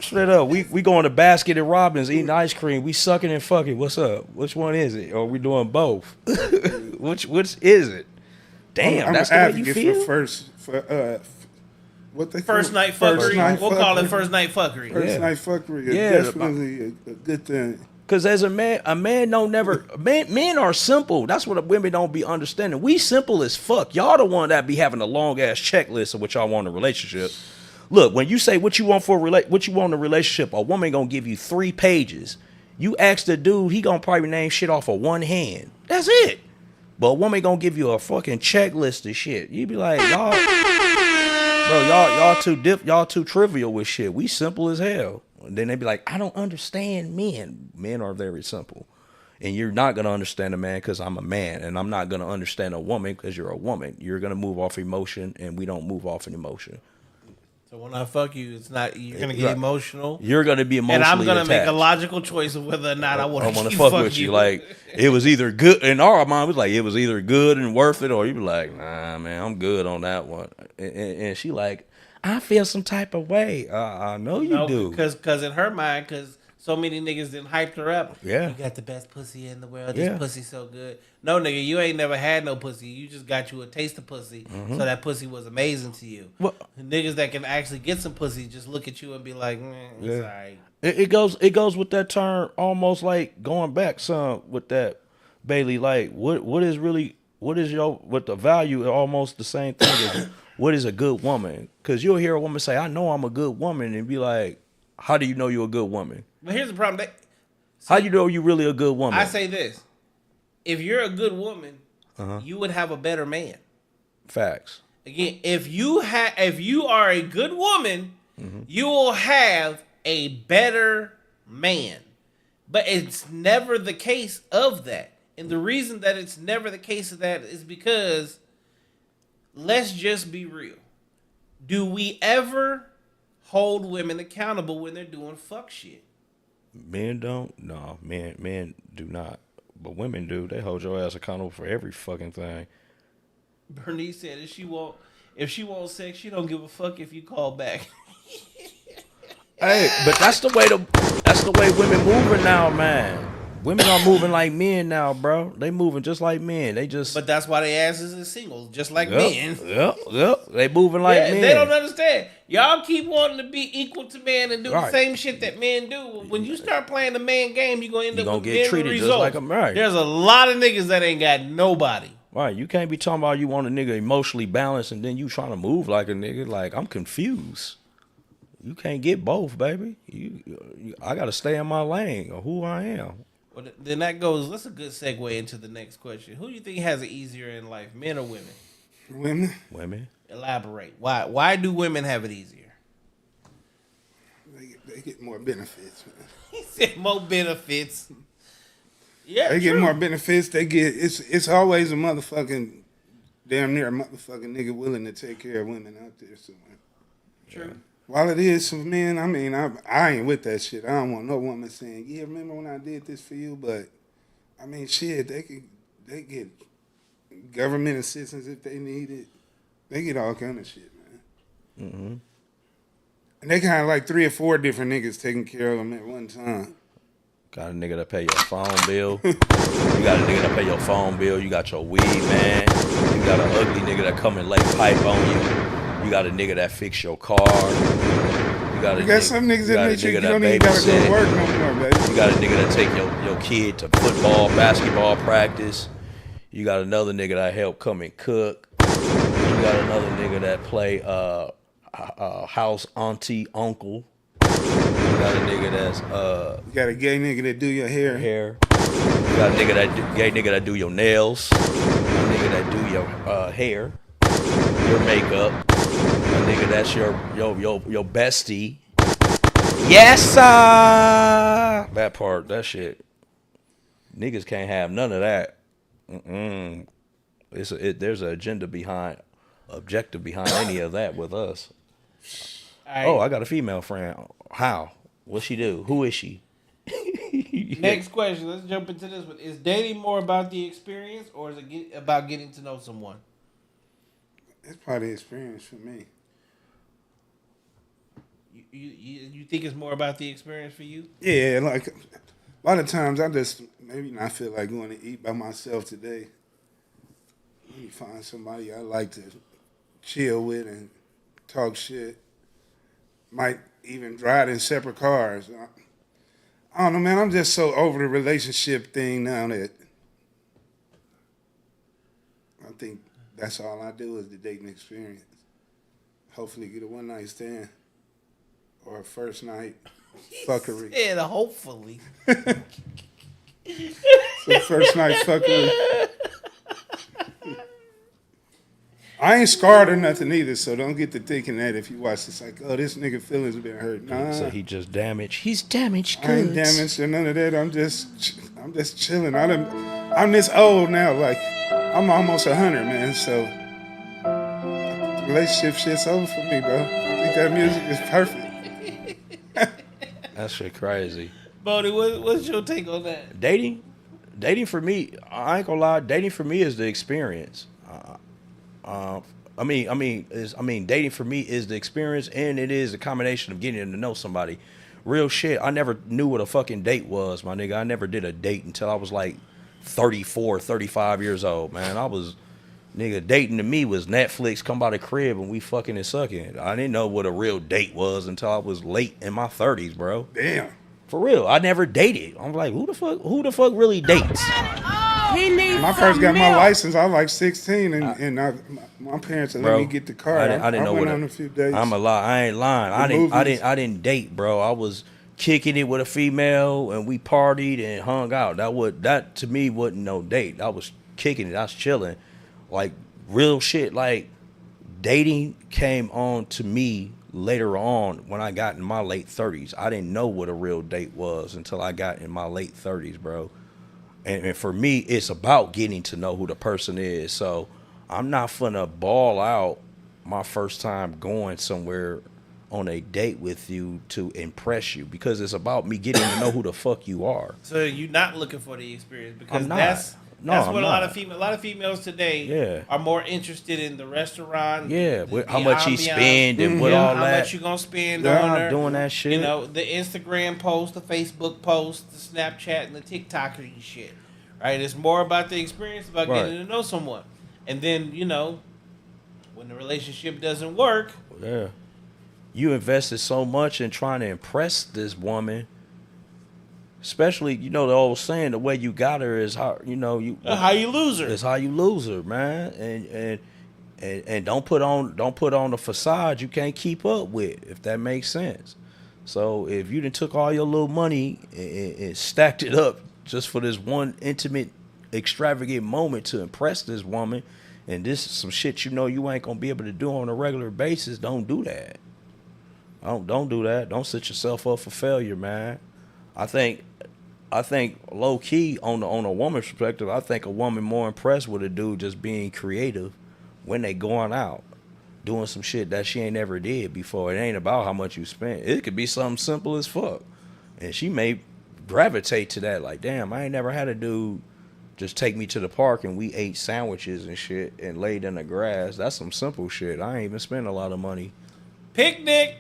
straight up. We going to Basket and Robbins eating ice cream. We sucking and fucking. What's up? Which one is it? Or we doing both? which is it? Damn, I'm that's an the way you advocate feel. What they First call it? night fuckery. night We'll call it fuckery. first night fuckery. First Yeah. night fuckery is Yeah, definitely a good thing. Cause as a man don't never men are simple. That's what women don't be understanding. We simple as fuck. Y'all the one that be having a long ass checklist of what y'all want in a relationship. Look, when you say what you want what you want in a relationship, a woman gonna give you 3 pages. You ask the dude, he gonna probably name shit off of one hand. That's it. But a woman gonna give you a fucking checklist of shit. You be like, y'all, bro, y'all too trivial with shit. We simple as hell. And then they be like, I don't understand men. Men are very simple. And you're not going to understand a man because I'm a man. And I'm not going to understand a woman because you're a woman. You're going to move off emotion, and we don't move off an emotion. So when I fuck you, it's not you're gonna get Right. emotional, You're going to be emotionally and I'm gonna make a attached. logical choice of whether or not I want I to want to fuck fuck with you. Like, it was either good. In our mind, it was like, it was either good and worth it, or you be like, nah, man, I'm good on that one. And she like, I feel some type of way. I know you do. Because in her mind, because so many niggas didn't hyped her up. Yeah. You got the best pussy in the world. Yeah. This pussy so good. No, nigga, you ain't never had no pussy. You just got you a taste of pussy. So that pussy was amazing to you. Well- Niggas that can actually get some pussy just look at you and be like, it's all right. It goes with that term, almost like going back some with that, Bailey. Like, what is the value? Almost the same thing as what is a good woman? Because you'll hear a woman say, I know I'm a good woman, and be like, how do you know you're a good woman? But here's the problem. How you know you really a good woman? I say this. If you're a good woman, you would have a better man. Facts. Again, if you are a good woman, you will have a better man. But it's never the case of that. And the reason that it's never the case of that is because, let's just be real. Do we ever hold women accountable when they're doing fuck shit? Men don't. No, men do not. But women do. They hold your ass accountable for every fucking thing. Bernice said if she wants sex, she don't give a fuck if you call back. Hey, but that's the way women moving now, man. Women are moving like men now, bro. They moving just like men. They just But that's why they asses is single, just like men. Yep. They moving like men. They don't understand. Y'all keep wanting to be equal to men and do the Right. same shit that men do. When you start playing the man game, you're gonna end up gonna with get men treated just results. like 'em, right. There's a lot of niggas that ain't got nobody. Right, you can't be talking about you want a nigga emotionally balanced and then you trying to move like a nigga. Like, I'm confused. You can't get both, baby. I got to stay in my lane or who I am. Well, then that goes. That's a good segue into the next question. Who do you think has it easier in life, men or women? Women. Women. Elaborate. Why do women have it easier? They get more benefits, man. He said more benefits. Yeah, They true. get more benefits. They get it's always a motherfucking damn near a motherfucking nigga willing to take care of women out there somewhere. True. While it is for men, I mean, I ain't with that shit. I don't want no woman saying, "Yeah, remember when I did this for you?" But I mean, shit, they get government assistance if they need it. They get all kind of shit, man. Mm-hmm. And they kind of like 3 or 4 different niggas taking care of them at one time. Got a nigga that pay your phone bill. You got a nigga that pay your phone bill. You got your weed, man. You got an ugly nigga that come and lay pipe on you. You got a nigga that fix your car. You got some niggas that make sure you don't even gotta go to work no more, baby. You got a nigga that take your kid to football, basketball practice. You got another nigga that help come and cook. You got another nigga that play house auntie, uncle. You got a nigga that's You got a gay nigga that do your hair. You got a gay nigga that do your nails. A nigga that do your hair, your makeup. A nigga that's your bestie. Yes, sir. That part, that shit. Niggas can't have none of that. There's an objective behind any of that with us. Right. Oh, I got a female friend. How? What she do? Who is she? Next question. Let's jump into this one. Is dating more about the experience or is it about getting to know someone? It's part of the experience for me. You think it's more about the experience for you? Yeah, like a lot of times I just maybe not feel like going to eat by myself today. Let me find somebody I like to chill with and talk shit. Might even drive in separate cars. I don't know, man. I'm just so over the relationship thing now that I think that's all I do is the dating experience. Hopefully get a one night stand or a first night fuckery. Yeah, hopefully. So first night fuckery. I ain't scarred or nothing either, so don't get to thinking that if you watch this, like, oh, this nigga feelings have been hurt. Nah, So he just damaged. He's damaged I ain't goods. damaged or none of that. I'm just chilling. I'm this old now, like I'm almost 100, man. So the relationship shit's over for me, bro. I think that music is perfect. That shit crazy. Bodie, what's your take on that? Dating for me, I ain't gonna lie. Dating for me is the experience. Dating for me is the experience, and it is a combination of getting to know somebody. Real shit. I never knew what a fucking date was, my nigga. I never did a date until I was like 34, 35 years old, man. Dating to me was Netflix, come by the crib, and we fucking and sucking. I didn't know what a real date was until I was late in my 30s, bro. Damn. For real. I never dated. I'm like, who the fuck really dates? When I first got my license, I was like 16, and my parents let me get the car. I didn't know went what on a few dates. I'm a lie. I ain't lying. I didn't date, bro. I was kicking it with a female, and we partied and hung out. That to me wasn't no date. I was kicking it. I was chilling, like real shit. Like dating came on to me later on when I got in my late 30s. I didn't know what a real date was until I got in my late 30s, bro. And for me, it's about getting to know who the person is. So I'm not finna ball out my first time going somewhere on a date with you to impress you, because it's about me getting to know who the fuck you are. So you're not looking for the experience because I'm not. that's I'm what a not. lot of females today are more interested in the restaurant. How much he spend and what all how that. much you gonna spend Yeah, on I'm her. doing that shit. You know, the Instagram post, the Facebook post, the Snapchat, and the TikTok and shit. Right? It's more about the experience, about getting to know someone. And then, you know, when the relationship doesn't work. Yeah. You invested so much in trying to impress this woman. especially, you know, the old saying, the way you got her is how, you know, How you lose her. is how you lose her, man. And don't put on the facade you can't keep up with, if that makes sense. So if you done took all your little money and stacked it up just for this one intimate, extravagant moment to impress this woman, and this is some shit you know you ain't gonna be able to do on a regular basis, don't do that. Don't do that. Don't set yourself up for failure, man. I think low key on a woman's perspective, I think a woman more impressed with a dude just being creative when they going out, doing some shit that she ain't ever did before. It ain't about how much you spent. It could be something simple as fuck, and she may gravitate to that. Like, damn, I ain't never had a dude just take me to the park and we ate sandwiches and shit and laid in the grass. That's some simple shit. I ain't even spend a lot of money. Picnic.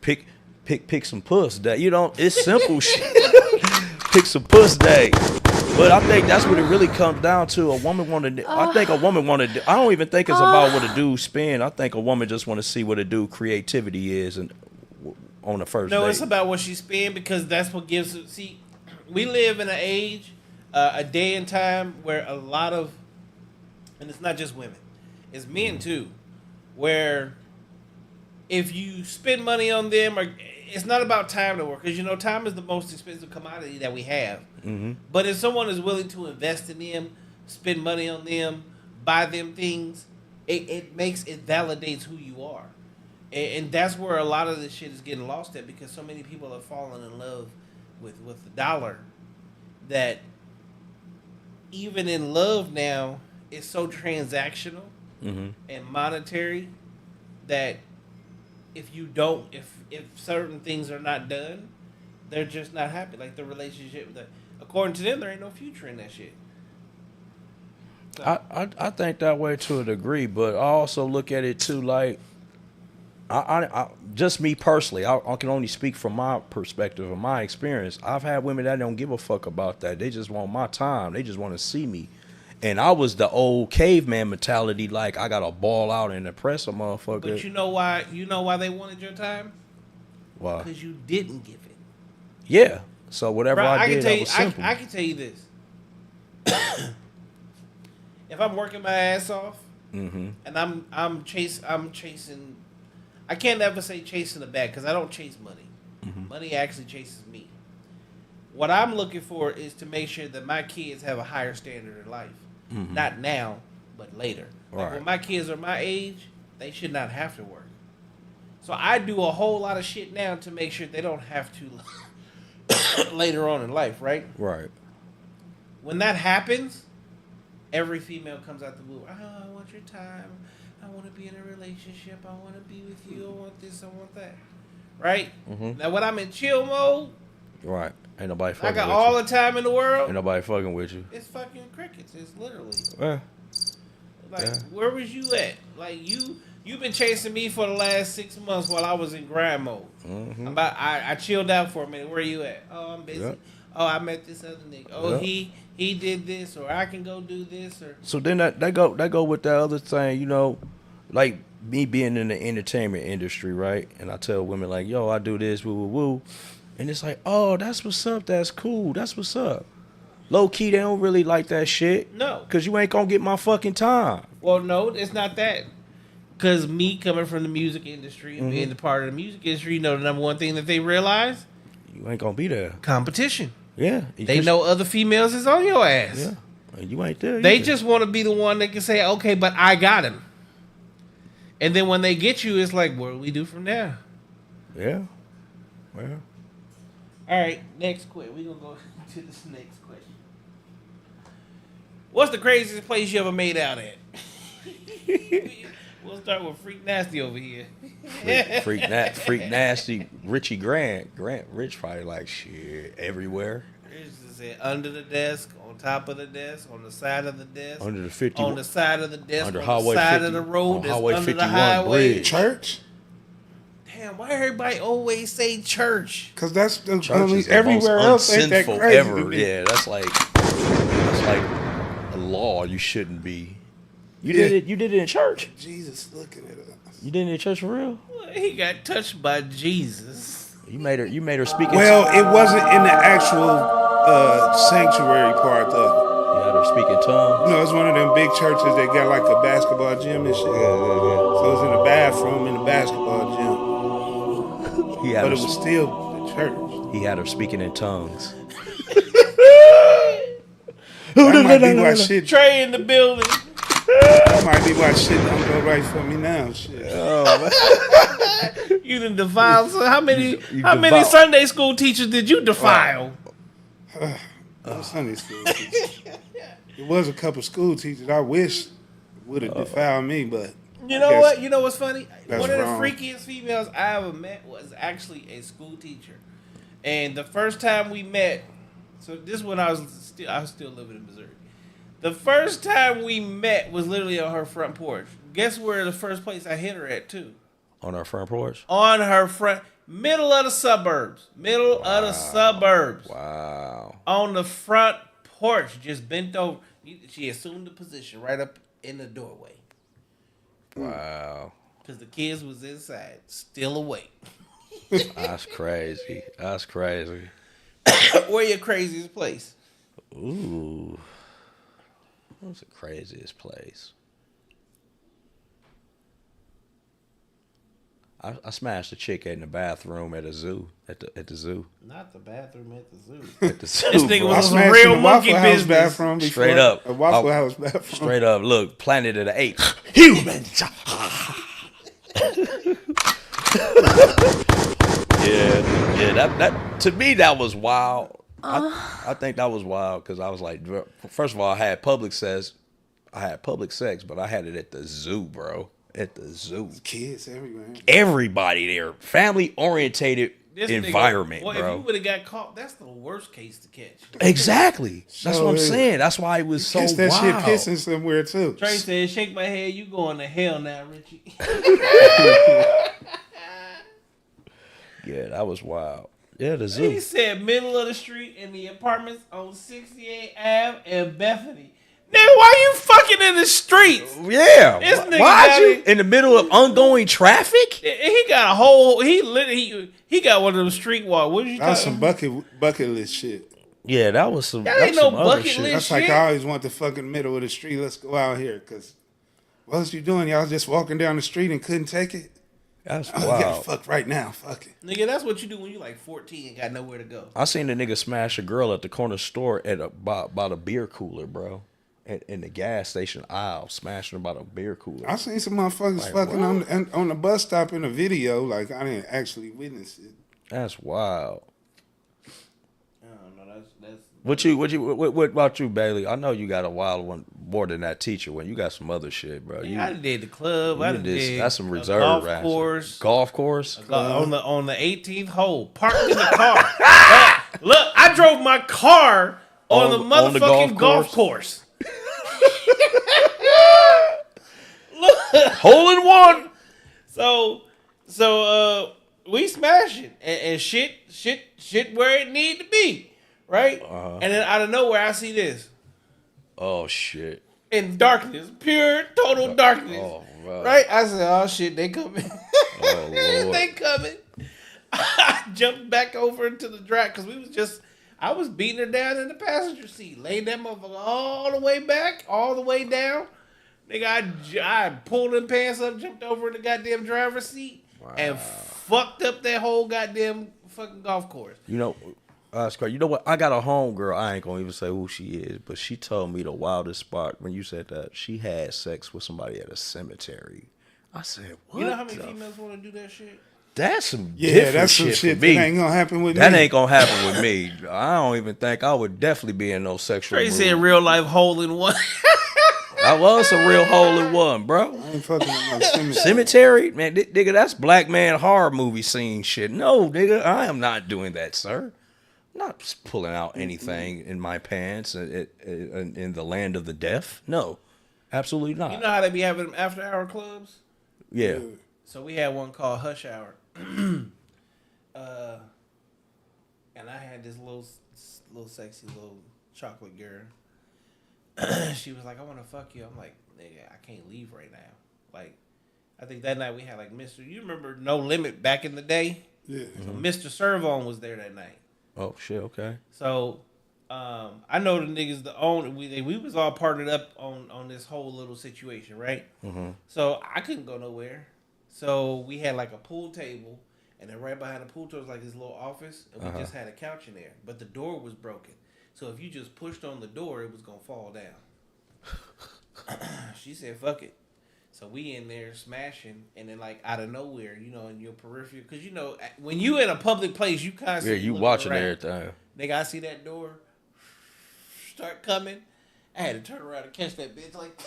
Pick some puss day. You know, it's simple shit. Pick some puss day. But I think that's what it really comes down to. A woman wanted. I think a woman wanted. I don't even think it's about what a dude spend. I think a woman just want to see what a dude creativity is and on the first. No, date. it's about what she spend, because that's what gives. See, we live in an age, a day and time where a lot of, and it's not just women, it's men too, where if you spend money on them, or it's not about time to work, because you know time is the most expensive commodity that we have. Mm-hmm. But if someone is willing to invest in them, spend money on them, buy them things, it validates who you are, and that's where a lot of this shit is getting lost at, because so many people have fallen in love with the dollar, that even in love now it's so transactional and monetary that if certain things are not done, they're just not happy. Like the relationship, according to them, there ain't no future in that shit. So. I think that way to a degree, but I also look at it too, like, I just me personally, I can only speak from my perspective and my experience. I've had women that don't give a fuck about that. They just want my time. They just want to see me. And I was the old caveman mentality, like I gotta ball out and impress a motherfucker. But you know why? You know why they wanted your time? Why? Because you didn't give it. Yeah. So whatever Bro, I did, can tell that you, was simple. I can tell you this. If I'm working my ass off, and I'm chasing. I can't ever say chasing the bag, because I don't chase money. Money actually chases me. What I'm looking for is to make sure that my kids have a higher standard of life. Not now, but later. Like when my kids are my age, they should not have to work. So I do a whole lot of shit now to make sure they don't have to later on in life, right? Right. When that happens, every female comes out the womb. Oh, I want your time. I want to be in a relationship. I want to be with you. I want this. I want that. Right? Now, when I'm in chill mode, Right. Ain't nobody fucking I got with all you. the time in the world. Ain't nobody fucking with you. It's fucking crickets. It's literally. Yeah. Where was you at? Like, you've been chasing me for the last 6 months while I was in grind mode. I chilled out for a minute. Where you at? Oh, I'm busy. Yep. Oh, I met this other nigga. Oh, Yep. he did this, or I can go do this, or. So then that go with that other thing, you know, like me being in the entertainment industry, right? And I tell women like, yo, I do this, woo, woo, woo. And it's like, oh, that's what's up. That's cool. That's what's up. Low key, they don't really like that shit. No. Because you ain't going to get my fucking time. Well, no, it's not that. Because me coming from the music industry and being the part of the music industry, you know the number one thing that they realize? You ain't going to be there. Competition. Yeah. They know other females is on your ass. Yeah. And you ain't there. They either. just want to be the one that can say, okay, but I got him. And then when they get you, it's like, what do we do from there? Yeah. Well. All right, next question. We're going to go to this next question. What's the craziest place you ever made out at? We'll start with Freak Nasty over here. Freak nasty. Richie Grant Rich probably like shit everywhere. Rich said under the desk, on top of the desk, on the side of the desk, Under the 50. on the side of the desk, Under on Highway the side 50, of the road, on that's Highway under the 51 highway. bridge. Church? Damn, why everybody always say church? Because that's the Church only, is the everywhere most else ain't that unsinful crazy. ever. to me. Yeah, that's like a law you shouldn't be. You did it. You did it in church. Jesus looking at us. You did it in church for real. He got touched by Jesus. You made her speak. Well, it wasn't in the actual sanctuary part though. You had her speak in tongues. You know, it's one of them big churches that got like a basketball gym and shit. Yeah. So it was in the bathroom in the basketball gym. He had But her, it was still the church. he had her speaking in tongues. That might be why shit. Trey in the building. That might be why shit don't go right for me now. Shit. You done defiled. So how many defiled. Sunday school teachers did you defile? No Sunday school teachers. It was a couple school teachers I wish would have defiled me, but You know what? You know what's funny? That's One of the wrong. freakiest females I ever met was actually a school teacher. And the first time we met, so this is when I was still living in Missouri. The first time we met was literally on her front porch. Guess where the first place I hit her at too? On our front porch. On her front, middle of the suburbs. Wow. On the front porch, just bent over. She assumed the position right up in the doorway. Wow. Because the kids was inside, still awake. That's crazy. Where your craziest place? Ooh. What's the craziest place? I smashed a chick in the bathroom at a zoo. At the zoo. Not the bathroom at the zoo. At the zoo. This nigga bro. was I some smashed real in the monkey Waffle House business. bathroom before. Straight up. A Waffle I- House bathroom. Straight up. Look, Planet of the Apes. Humans. Yeah. That to me that was wild. I think that was wild because I was like, first of all, I had public sex, but I had it at the zoo, bro. At the zoo. Kids everywhere. Everybody there. Family orientated This environment, nigga, well, bro. if you would have got caught, that's the worst case to catch. Exactly. That's So what I'm is- saying. That's why it was so Catch that wild. shit pissing somewhere too. Trey said, "Shake my head, you going to hell now, Richie." Yeah, that was wild. Yeah, the He zoo. said, middle of the street in the apartments on 68 Ave and Bethany. Nigga, why you fucking in the streets? Yeah. This nigga Why got you it. in the middle of ongoing traffic? He got a whole. He got one of them street walk. What you That was talking? some bucket list shit. Yeah, that was some. That That ain't was no some other bucket shit. list. That's like shit. I always want the fucking middle of the street. Let's go out here, cause what was you doing? Y'all just walking down the street and couldn't take it. That's Oh, yeah, wild. fuck right now. Fuck it. Nigga, that's what you do when you like 14 and got nowhere to go. I seen a nigga smash a girl at the corner store at about a beer cooler, bro. In the gas station aisle, smashing about a beer cooler. I seen some motherfuckers Like, fucking on the bus stop in a video. Like I didn't actually witness it. That's wild. I don't know. That's. What about you, Bailey? I know you got a wild one more than that teacher one. You got some other shit, bro. I did the club. I did. That's some a reserve golf wrestling. course. Golf course. On the 18th hole, parked in the car. Look, I drove my car on the On the motherfucking golf golf course. Hole in one. So we smashed it and shit where it need to be, right? And then out of nowhere, I see this Oh shit. in darkness, pure total darkness, Oh, right. right? I said, "Oh shit, they coming! Oh lord. They coming!" I jumped back over into the track because I was beating her down in the passenger seat, laid that motherfucker all the way back, all the way down. Nigga, I pulled them pants up, jumped over in the goddamn driver's seat, and fucked up that whole goddamn fucking golf course. You know, that's crazy. You know what? I got a homegirl. I ain't gonna even say who she is, but she told me the wildest spot when you said that she had sex with somebody at a cemetery. I said, what? You know how many females want to do that shit? That's some Yeah, different that's some shit shit for that me. ain't gonna happen with That me. ain't gonna happen with me. I don't even think I would definitely be in no sexual Trey mood. said real life hole in one. I was a real hole in one, bro. I ain't fucking with no cemetery. Cemetery, man, nigga, that's black man horror movie scene shit. No, nigga, I am not doing that, sir. I'm not pulling out anything in my pants in the land of the deaf. No, absolutely not. You know how they be having them after hour clubs? Yeah. So we had one called Hush Hour. And I had this little sexy little chocolate girl. She was like, "I want to fuck you." I'm like, "Nigga, I can't leave right now." Like, I think that night we had like Mr. You remember No Limit back in the day? Yeah. So Mr. Servon was there that night. Oh shit. Okay. So I know the niggas, the owner, we was all partnered up on this whole little situation, right? Mm-hmm. So I couldn't go nowhere. So we had like a pool table, and then right behind the pool table was like this little office, and we just had a couch in there. But the door was broken. So if you just pushed on the door, it was going to fall down. She said, fuck it. So we in there smashing, and then like out of nowhere, you know, in your periphery, because you know when you in a public place, you constantly you looking watching around. everything. Nigga, I see that door start coming. I had to turn around and catch that bitch like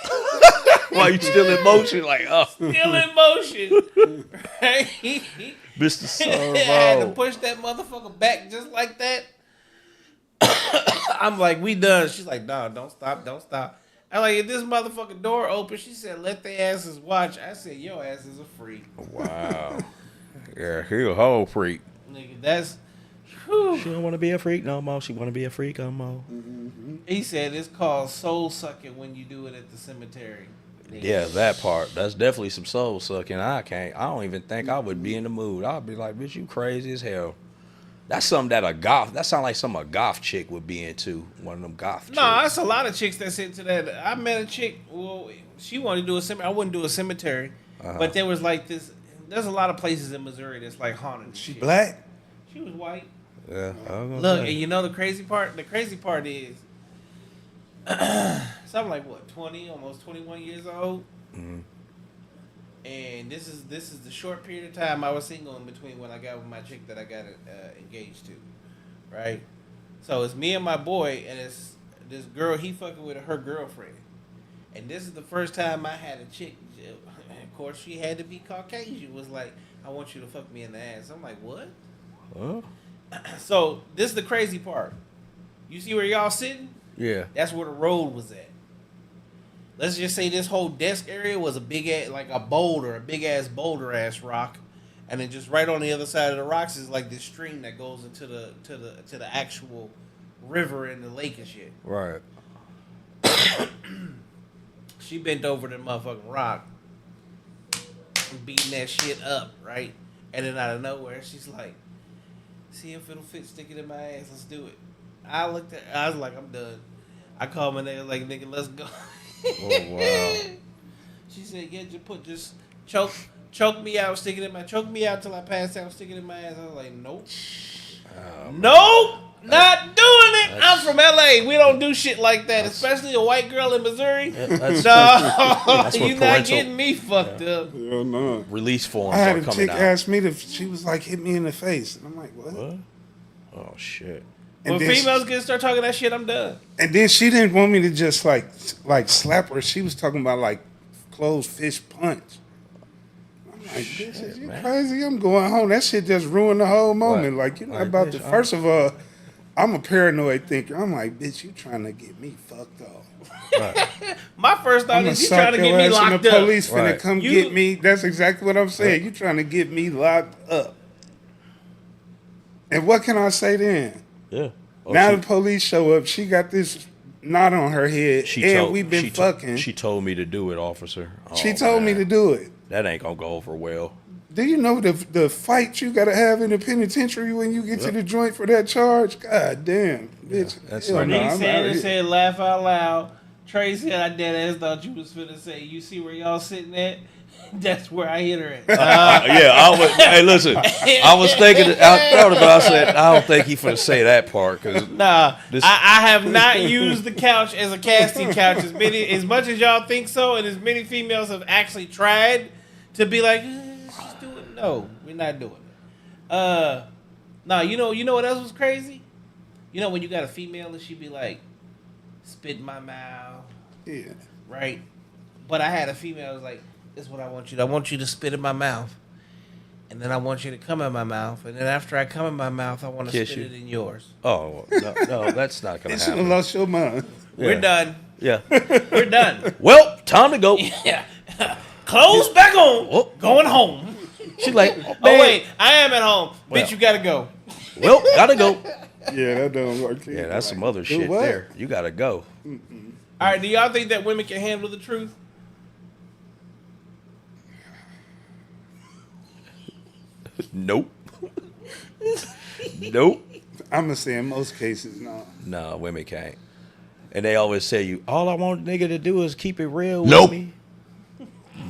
While you still in motion, like still in motion, right? Mr. I had to Servo. push that motherfucker back just like that. I'm like, we done. She's like, nah, don't stop, don't stop. I'm like, if this motherfucking door open, she said, let their asses watch. I said, your ass is a freak. Wow. Yeah, he a whole freak. Nigga, that's... whew. She don't want to be a freak no more. She want to be a freak no more. He said it's called soul sucking when you do it at the cemetery. Nigga. Yeah, that part. That's definitely some soul sucking. I don't even think I would be in the mood. I'd be like, bitch, you crazy as hell. That's something that sound like something a goth chick would be into. One of them goth chicks. No, that's a lot of chicks that's into that. I met a chick, well, she wanted to do a cemetery. I wouldn't do a cemetery. But there was like this, there's a lot of places in Missouri that's like haunted. and She shit. black? She was white. Yeah. Look, and you know the crazy part? The crazy part is, so I'm like, what, 20, almost 21 years old? Mhm. And this is the short period of time I was single in between when I got with my chick that I got engaged to, right? So it's me and my boy, and it's this girl, he fucking with her girlfriend. And this is the first time I had a chick, and of course she had to be Caucasian, was like, I want you to fuck me in the ass. I'm like, what? Huh? So this is the crazy part. You see where y'all sitting? Yeah. That's where the road was at. Let's just say this whole desk area was a big ass, like a boulder, a big ass boulder ass rock, and then just right on the other side of the rocks is like this stream that goes into the actual river and the lake and shit. Right. She bent over the motherfucking rock, beating that shit up, right? And then out of nowhere, she's like, "See if it'll fit, stick it in my ass. Let's do it." I looked at, I was like, "I'm done." I called my nigga like, "Nigga, let's go." Oh wow. She said, "Yeah, just choke me out, stick it in my, choke me out till I pass out, stick it in my ass." I was like, "Nope, nope, not doing it." I'm from LA. We don't do shit like that, especially a white girl in Missouri. That's No, what you not parental- getting me fucked up. Hell no. release forms I had are a coming chick out. ask me she was like, hit me in the face. And I'm like, what? What? Oh shit. When then females get start talking that shit, I'm done. And then she didn't want me to just like slap her. She was talking about like closed fist punch. I'm like, bitch, is you crazy? I'm going home. That shit just ruined the whole moment. Right. Like, you're not Like, about bitch, to. First of all, I'm a paranoid thinker. I'm like, bitch, you trying to get me fucked off. My first thought I'm gonna is you trying suck to your get me ass and locked the up. police finna Right. come You- get me. That's exactly what I'm saying. You trying to get me locked up. And what can I say then? Yeah. Oh, Now she- the police show up. She got this knot on her head, and we've been fucking. She told me to do it, officer. She Oh, told me man. to do it. That ain't gonna go over well. Do you know the fight you gotta have in the penitentiary when you get to the joint for that charge? God damn, bitch. that's Hell not- no, Nigga I'm said outta it here. said laugh out loud. Trey said I dead ass thought you was finna say, you see where y'all sitting at? That's where I hit her at. Yeah, I was. Hey, listen, I was thinking. I thought about. I said, I don't think he finna say that part because Nah, This- I have not used the couch as a casting couch as much as y'all think so, and as many females have actually tried to be like, she's doing it. No, we're not doing it. Nah, you know what else was crazy? You know when you got a female and she be like, spit in my mouth, Yeah. right? But I had a female that was like, this is what I want you to. I want you to spit in my mouth. And then I want you to come in my mouth. And then after I come in my mouth, I want to Kiss spit you. it in yours. oh no, that's not gonna You should have happen. lost your mind. We're done. Yeah. We're done. Well, time to go. Yeah. Clothes back on. Oh. Going home. She's like, Oh, man, wait. I am at home. Well. Bitch, you got to go. Well, gotta go. Yeah, that don't work. Yeah, that's some other Do shit what? there. You gotta go. All right. Do y'all think that women can handle the truth? Nope. Nope. I'm gonna say in most cases, no. No, women can't. And they always tell you, all I want a nigga to do is keep it real Nope. with me.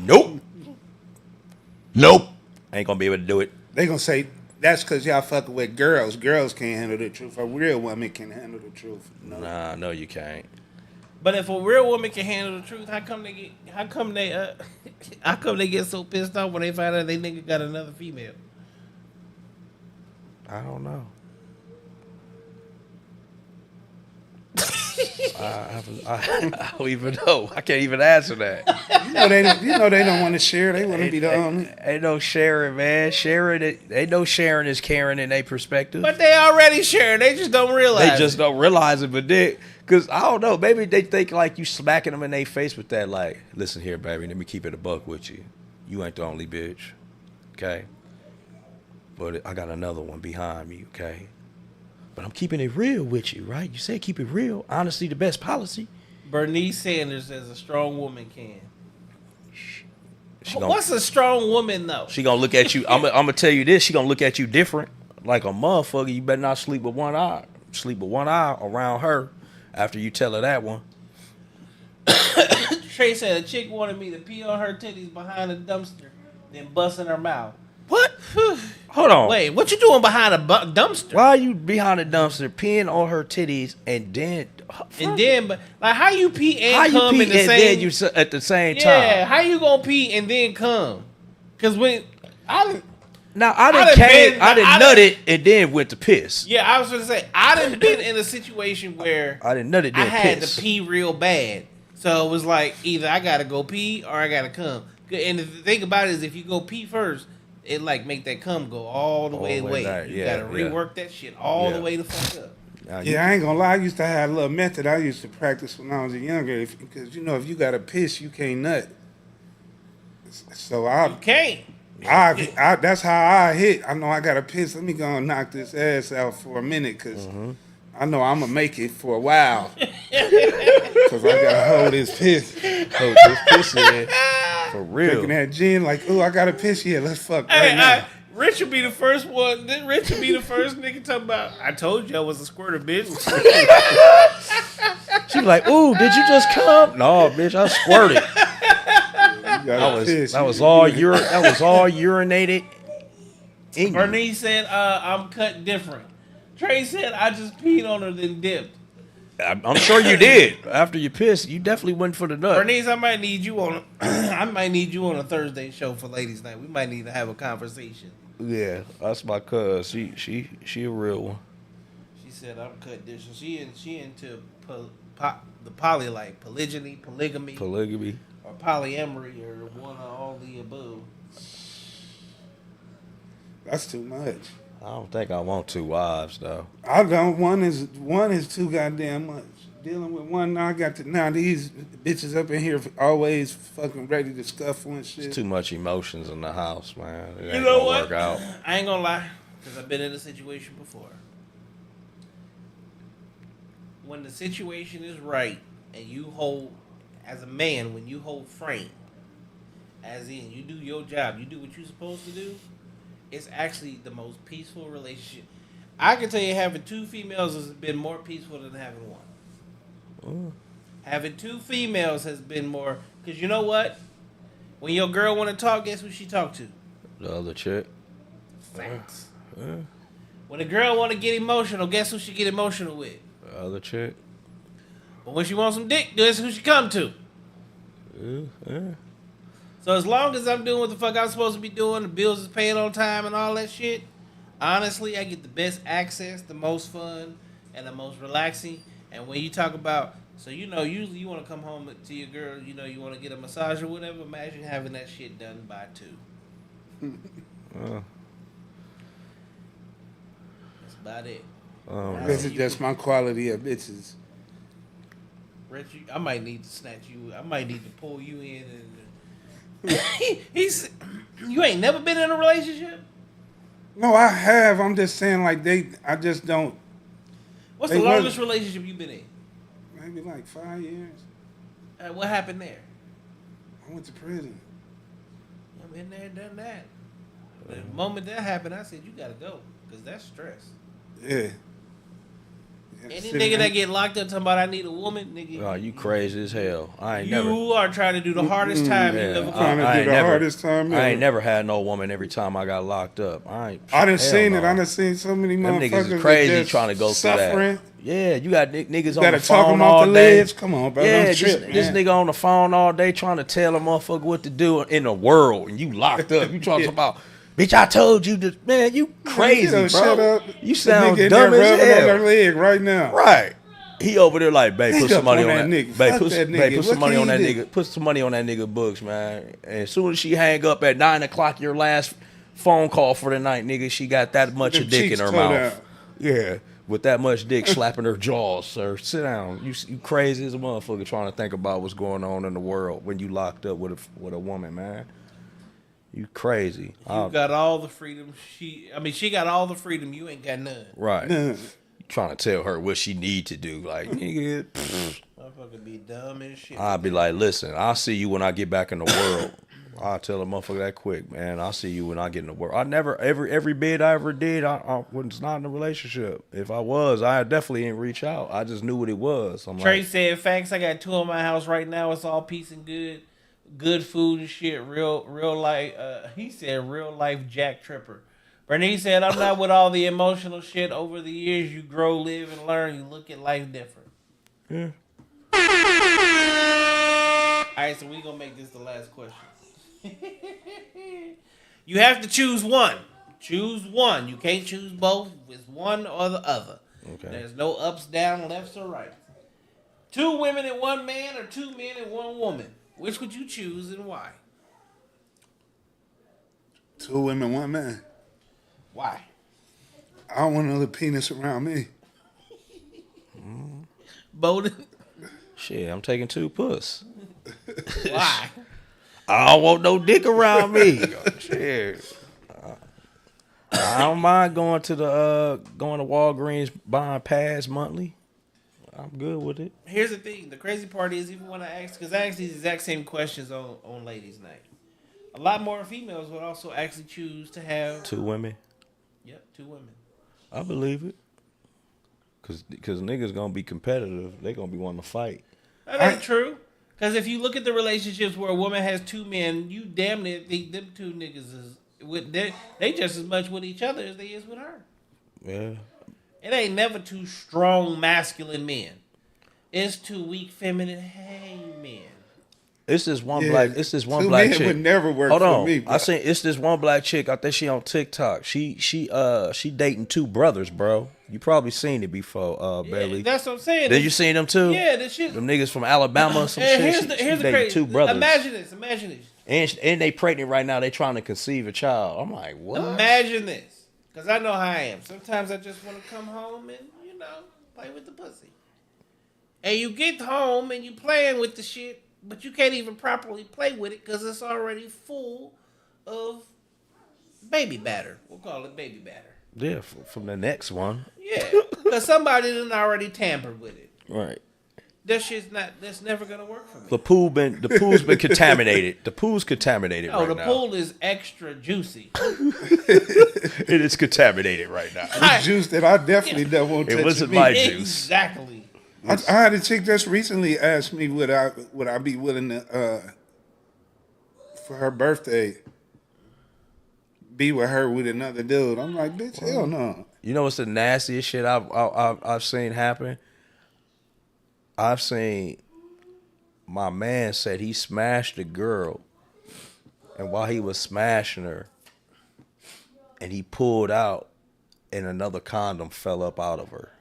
Nope. Nope. Ain't gonna be able to do it. They gonna say that's because y'all fucking with girls. Girls can't handle the truth. A real woman can handle the truth. No. Nah, no, you can't. But if a real woman can handle the truth, how come they get so pissed off when they find out they nigga got another female? I don't know. I don't even know. I can't even answer that. You know they don't want to share. They want to be the only. Ain't no sharing, man. Sharing it. Ain't no sharing is caring in their perspective. But they already sharing. They just don't realize. They just don't realize it, but because I don't know, maybe they think like you smacking them in their face with that, like, listen here, baby, let me keep it a buck with you. You ain't the only bitch, okay? But I got another one behind me, okay? But I'm keeping it real with you, right? You say keep it real. Honesty, the best policy. Bernice Sanders says a strong woman can. She gonna, What's a strong woman though? she gonna look at you. I'm gonna tell you this. She gonna look at you different, like a motherfucker. You better not sleep with one eye. Sleep with one eye around her after you tell her that one. Trey said a chick wanted me to pee on her titties behind a dumpster, then bust in her mouth. What? Hold on. Wait, what you doing behind a dumpster? Why are you behind a dumpster peeing on her titties and then? But like, how you pee and How you come pee in the and same? then you at the same Yeah, time? how you gonna pee and then come? Because when I Now I done didn't been- I didn't I nut done- it and then went to piss. yeah, I was gonna say I done been in a situation where I didn't nut it I then had piss. to pee real bad, so it was like either I gotta go pee or I gotta come. And the thing about it is, if you go pee first, it like make that cum go all the way away. down. You Yeah, gotta yeah. rework that shit all the Yeah. way the fuck up. Now, Yeah, I ain't gonna lie. I used to have a little method I used to practice when I was younger. Because you know, if you got to piss, you can't nut. So You can't. that's how I hit. I know I got to piss. Let me go and knock this ass out for a minute, cause I know I'm gonna make it for a while. Cause I gotta hold this piss. hold this piss in for real. Drinking that gin, like, oh, I gotta piss. Yeah, let's fuck Hey, right now. Rich will be the first one. Rich will be the first nigga talking about. I told you I was a squirter, bitch. She was like, "Ooh, did you just come?" No, bitch, I squirted. That was all urinated. In you. Bernice said, "I'm cut different." Trey said, "I just peed on her then dipped." I'm sure you did. After you pissed, you definitely went for the nut. Bernice, I might need you on. I might need you on a Thursday show for Ladies' Night. We might need to have a conversation. Yeah, that's my cuz. She a real one. She said, "I'm cut different." She into the poly like polygamy, Polygamy. or polyamory, or one of all the above. That's too much. I don't think I want two wives though. I don't. One is too goddamn much. Dealing with one now, now these bitches up in here always fucking ready to scuffle and shit. It's too much emotions in the house, man. It You ain't know gonna what? work out. I ain't gonna lie, because I've been in a situation before. When the situation is right, and you hold, as a man, when you hold frame, as in you do your job, you do what you're supposed to do, it's actually the most peaceful relationship. I can tell you, having two females has been more peaceful than having one. Having two females has been more, because you know what? When your girl want to talk, guess who she talk to? The other chick. Facts. When a girl want to get emotional, guess who she get emotional with? The other chick. But when she wants some dick, guess who she come to? So as long as I'm doing what the fuck I'm supposed to be doing, the bills is paying on time and all that shit, honestly, I get the best access, the most fun, and the most relaxing. And when you talk about, so you know, usually you want to come home to your girl, you know, you want to get a massage or whatever. Imagine having that shit done by two. That's about it. This is just my quality of bitches. Rich, I might need to snatch you. I might need to pull you in. And he's. You ain't never been in a relationship? No, I have. I'm just saying, like, I just don't. What's They the wasn't- longest relationship you've been in? Maybe like 5 years. What happened there? I went to prison. I've been there, done that. The moment that happened, I said, you gotta go. Because that's stress. Yeah. Any nigga that get locked up talking about I need a woman, nigga. Oh, you crazy as hell. I ain't you never. are trying to do the hardest time you ever Trying could. to do the hardest time I ever. ain't never had no woman every time I got locked up. I done seen no. it. I done seen so many Them motherfuckers niggas is crazy that just trying to go suffering. through that. Yeah, you got niggas on Gotta the talk phone them off all the day. ledge. Come on, bro. Yeah, Don't trip, this man. nigga on the phone all day trying to tell a motherfucker what to do in the world, and you locked up. You trying to talk about, bitch, I told you to, man, you crazy, bro. Shut up. You sound the nigga in dumb there as rubbing on hell. their leg right now. Right. He over there like, babe, put Hang some up money on on that that nigga. Babe, Fuck put, that babe, nigga. put some What money can on that he do? nigga. Put some money on that nigga books, man. And as soon as she hang up at 9 o'clock, your last phone call for the night, nigga, she got that much Them of dick in cheeks her toe mouth. down. Yeah. With that much dick slapping her jaws, sir. Sit down. You crazy as a motherfucker trying to think about what's going on in the world when you locked up with a woman, man. You crazy. You got all the freedom. She got all the freedom. You ain't got none. Right. You trying to tell her what she need to do. Like, nigga, Motherfucker be dumb as shit. I'll be like, listen, I'll see you when I get back in the world. I'll tell a motherfucker that quick, man. I'll see you when I get in the world. I never, every bid I ever did, I was not in a relationship. If I was, I definitely didn't reach out. I just knew what it was. I'm Trey like, said, facts, I got 2 in my house right now. It's all peace and good food and shit. Real life. He said, real life Jack Tripper. Bernice said, I'm not with all the emotional shit. Over the years, you grow, live, and learn. You look at life different. yeah. All right, so we gonna make this the last question. You have to choose one. Choose one. You can't choose both. It's one or the other. Okay. There's no ups, down, lefts, or right. 2 women and 1 man, or 2 men and 1 woman. Which would you choose and why? 2 women, 1 man. Why? I don't want another penis around me. Bowden? Shit, I'm taking 2 puss. Why? I don't want no dick around me. Shit. I don't mind going to Walgreens buying pads monthly. I'm good with it. Here's the thing. The crazy part is, even when I ask, because I ask these exact same questions on Ladies' Night, a lot more females would also actually choose to have 2 women. Yep, 2 women. I believe it. Cause niggas gonna be competitive. They gonna be wanting to fight. That ain't true. Because if you look at the relationships where a woman has 2 men, you damn near think them 2 niggas is with they just as much with each other as they is with her. Yeah. It ain't never 2 strong masculine men. It's 2 weak feminine men. It's this one Yeah, black. It's this one 2 black men chick. would never work Hold for on. me, bro. I seen it's this one black chick. I think she on TikTok. She dating 2 brothers, bro. You probably seen it before, Bailey. That's what I'm saying. Did you seen them too? Yeah, this shit. Them niggas from Alabama or some And shit. here's She the dating crazy. 2 brothers. Imagine this. And they pregnant right now. They trying to conceive a child. I'm like, what? Imagine this. Because I know how I am. Sometimes I just want to come home and, play with the pussy. And you get home and you playing with the shit, but you can't even properly play with it because it's already full of baby batter. We'll call it baby batter. Yeah, from the next one. Yeah. Because somebody done already tampered with it. Right. That's never going to work for me. The pool's been contaminated. The pool's contaminated Oh, right the now. pool is extra juicy. It is contaminated right now. It's juice that I definitely don't want to touch. It wasn't me. my juice. Exactly. I had a chick just recently asked me would I be willing to for her birthday be with her with another dude. I'm like, bitch, hell no. You know what's the nastiest shit I've seen happen? I've seen my man said he smashed a girl, and while he was smashing her, and he pulled out, and another condom fell up out of her.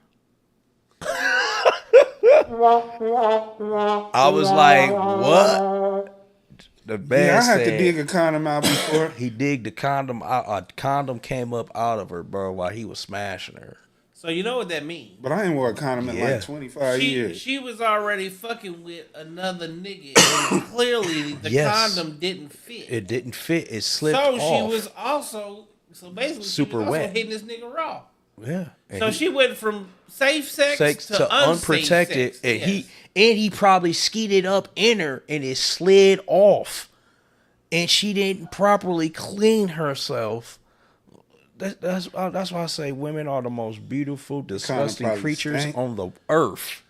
I was like, what? The man Yeah, I had said to dig a condom out before. he digged the condom out. A condom came up out of her, bro, while he was smashing her. So you know what that means. But I ain't wore a condom in Yeah. like 25 years. She was already fucking with another nigga, and clearly the Yes. condom didn't fit. It didn't fit. It slipped So off. she was also basically Super she was also wet. hitting this nigga raw. Yeah. And So she went from safe sex to unsafe unprotected, sex. and Yes. he probably skeeted up in her, and it slid off, and she didn't properly clean herself. That's why I say women are the most beautiful, disgusting probably creatures stink. on the earth.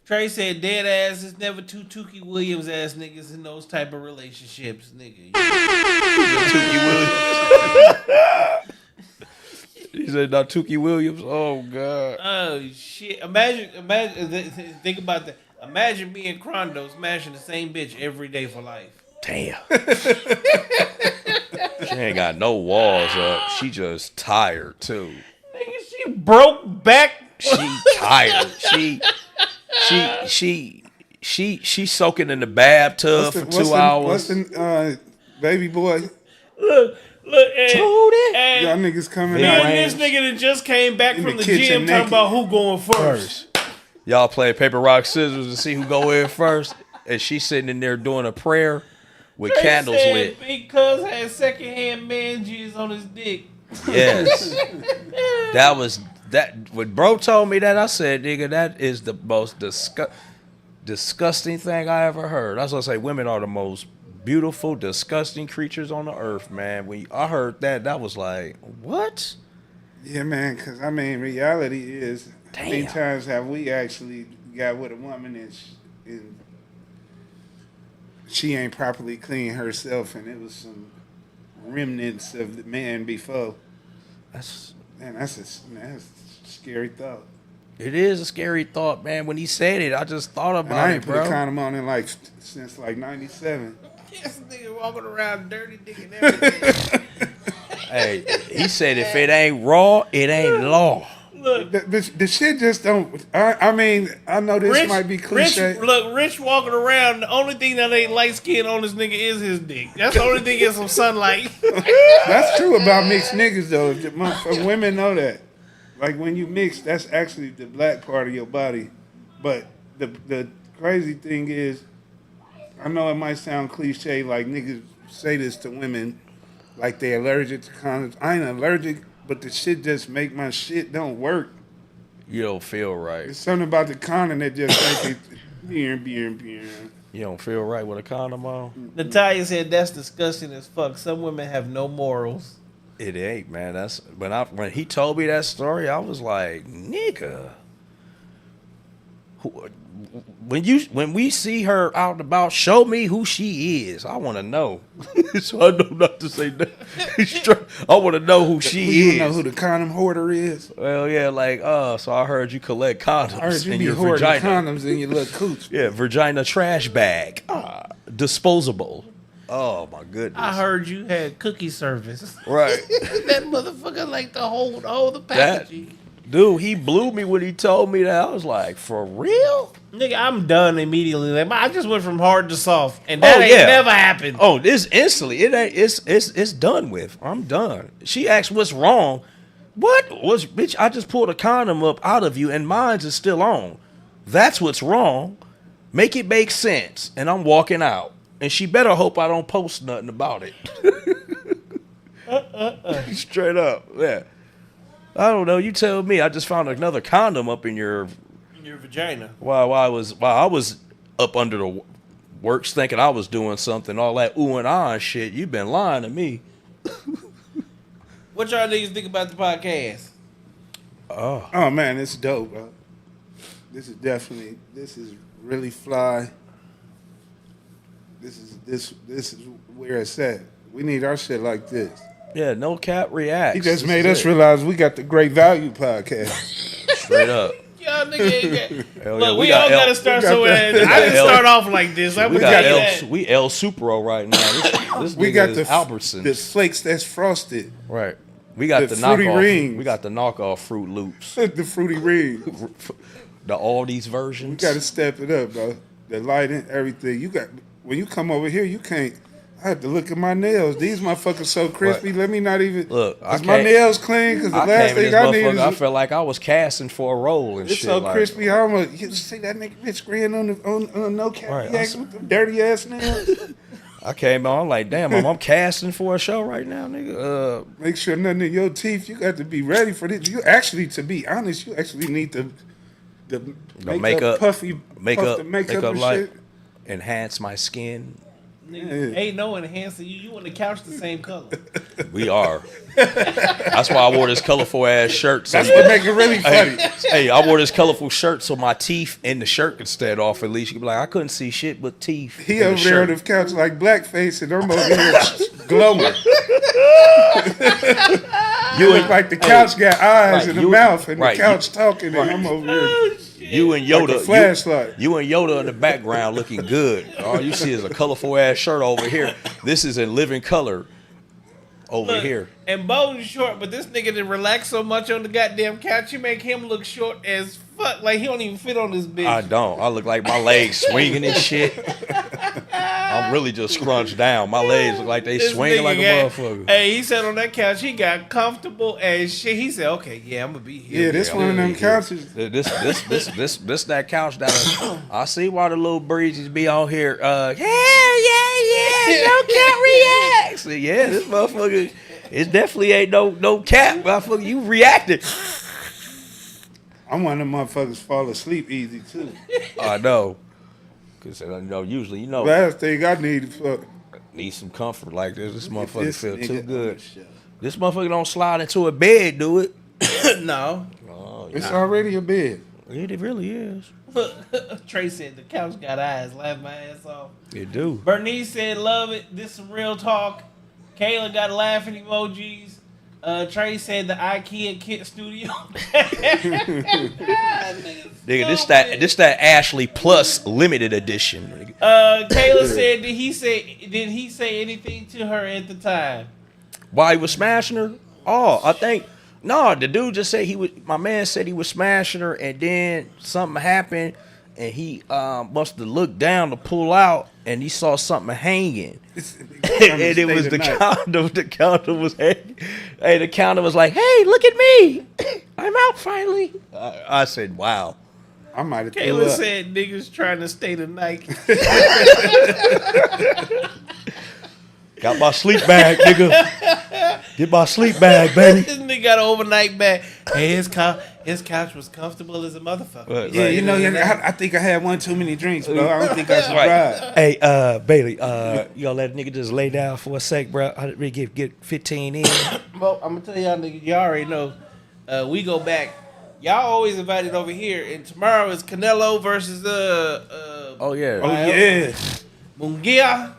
Trey said, dead ass is never two Tukey Williams ass niggas in those type of relationships, nigga. He said, "Not Tukey Williams." Oh God. Oh shit! Imagine. Think about that. Imagine me and Crondo smashing the same bitch every day for life. Damn. She ain't got no walls up. She just tired too. Nigga, she broke back. She tired. She soaking in the bathtub for 2 hours. What's the baby boy? Look, and Y'all niggas coming me out. and this nigga that just came back In from the the kitchen gym talking naked. about who going first. Y'all play paper, rock, scissors to see who go in first. And she's sitting in there doing a prayer with Trey candles said lit. Big Cuz had secondhand man jizz on his dick. Yes. That was that. When bro told me that, I said, nigga, that is the most disgusting thing I ever heard. That's what I say. Women are the most beautiful, disgusting creatures on the earth, man. When I heard that, that was like, what? Yeah, man, because, I mean, reality is, how many Damn. times have we actually got with a woman and she ain't properly cleaned herself and it was some remnants of the man before? That's That's a scary thought. it is a scary thought, man. When he said it, I just thought And about I it, ain't put a bro. condom on in since 97. This nigga walking around dirty dick and everything. Hey, he said if it ain't raw, it ain't law. Look, The shit just don't. I mean, I know this might be cliche. Rich walking around. The only thing that ain't light skin on this nigga is his dick. That's the only thing is some sunlight. That's true about mixed niggas though. The motherfucking women know that. Like when you mix, that's actually the black part of your body. But the crazy thing is, I know it might sound cliche, like niggas say this to women, like they allergic to condoms. I ain't allergic, but the shit just make my shit don't work. You don't feel right. There's something about the condom that just make it beer. You don't feel right with a condom on. Natalia said that's disgusting as fuck. Some women have no morals. It ain't, man. That's when he told me that story, I was like, nigga. When we see her out and about, show me who she is. I want to know. So I know not to say that. I want to know who she You is. know who the condom hoarder is? Well, yeah, like, so I heard you collect condoms I heard you in be your hoarding vagina. condoms in your little cooch. Yeah, vagina trash bag. Disposable. Oh, my goodness. I heard you had cookie service. Right. That motherfucker like to hold the That, packaging. dude, he blew me when he told me that. I was like, for real? Nigga, I'm done immediately. Like, I just went from hard to soft, and that ain't never happened. Oh, this instantly. It ain't. It's done with. I'm done. She asked, "What's wrong?" What was, bitch? I just pulled a condom up out of you, and mine's is still on. That's what's wrong. Make it make sense. And I'm walking out, and she better hope I don't post nothing about it. Straight up, yeah. I don't know. You tell me. I just found another condom up in your vagina. while I was up under the works thinking I was doing something, all that ooh and ah and shit. You've been lying to me. What y'all niggas think about the podcast? Oh man, it's dope, bro. This is really fly. This is where it's at. We need our shit like this. Yeah, no cap reacts. He just This made is us it. realize we got the Great Value podcast. Straight up. Y'all nigga ain't Hell got... yeah, Look, we we got all El- gotta start we got somewhere. that- I didn't El- start off like this. We got El Supro right now. This We nigga got is the Albertsons. flakes that's frosted, Right. We got the the Fruity knockoff. Rings. We got the knockoff Fruit Loops. the fruity ring. The Aldi's versions. You got to step it up, bro. The lighting, everything. You got when you come over here, you can't. I have to look at my nails. These motherfuckers so crispy. What? Let me not even. Look, I Is my can't- nails clean? Because the I last came in thing this I need motherfucker. I is. felt like I was casting for a role and It's shit. so like, crispy. I almost you see that nigga Rich Grand on the no cap Right, reaction with them dirty ass nails. I came on, I'm like, damn, I'm casting for a show right now, nigga. Make sure nothing in your teeth. You got to be ready for this. You actually, to be honest, you actually need the makeup, puffy makeup the makeup and light, shit. enhance my skin. Nigga, ain't no enhancing you. You on the couch the same color. We are. That's why I wore this colorful ass shirt. So That's what make it really funny. Hey, I wore this colorful shirt so my teeth and the shirt could stand off at least. You could be like, I couldn't see shit but teeth. He in over the there on shirt. the couch like blackface, and I'm over here glowing. You look like the couch got eyes right, in the you- mouth, and right, the couch talking, and I'm over here. You and Yoda, Like a flashlight. you and Yoda in the background looking good. All you see is a colorful ass shirt over here. This is in living color over Look, here. And Bowden's short, but this nigga done relax so much on the goddamn couch, you make him look short as fuck. Like he don't even fit on this bitch. I don't. I look like my legs swinging and shit. I'm really just scrunched down. My legs look like they This swinging nigga like a got- motherfucker. Hey, he sat on that couch. He got comfortable as shit. He said, "Okay, yeah, I'm gonna be here." Yeah, this one of them couches. This that couch that I see why the little breezes be on here. Yeah, no Cap reacts. Yeah, this motherfucker. It definitely ain't no Cap. Motherfucker, you reacted. I'm one of them motherfuckers fall asleep easy too. I know. Cause usually Last thing I need for need some comfort like this. This motherfucker this feel nigga too on good. the show. This motherfucker don't slide into a bed, do it? No. Oh, It's already a bed. it really is. Trey said the couch got eyes. Laugh my ass off. It do. Bernice said, "Love it. This some real talk." Kayla got laughing emojis. Trey said the IKEA kit studio. Nigga, this that Ashley Plus limited edition. Nigga. Kayla said, did he say anything to her at the time? Why he was smashing her? Oh, I think no. The dude just said my man said he was smashing her, and then something happened, and he must have looked down to pull out, and he saw something hanging. And it was the condom. The condom was hanging. Hey, the condom was like, "Hey, look at me! I'm out finally." I said, "Wow." I might have threw Kayla up. said niggas trying to stay the night. Got my sleep bag, nigga. Get my sleep bag, baby. This nigga got an overnight bag. Hey, his couch was comfortable as a motherfucker. Yeah, you know, I think I had one too many drinks, bro. I don't think I survived. Hey, Bailey, you gonna let a nigga just lay down for a sec, bro? I really get 15 in. Well, I'm gonna tell y'all niggas, y'all already know. We go back. Y'all always invited over here, and tomorrow is Canelo versus Oh yeah. Oh, yeah. Munguia.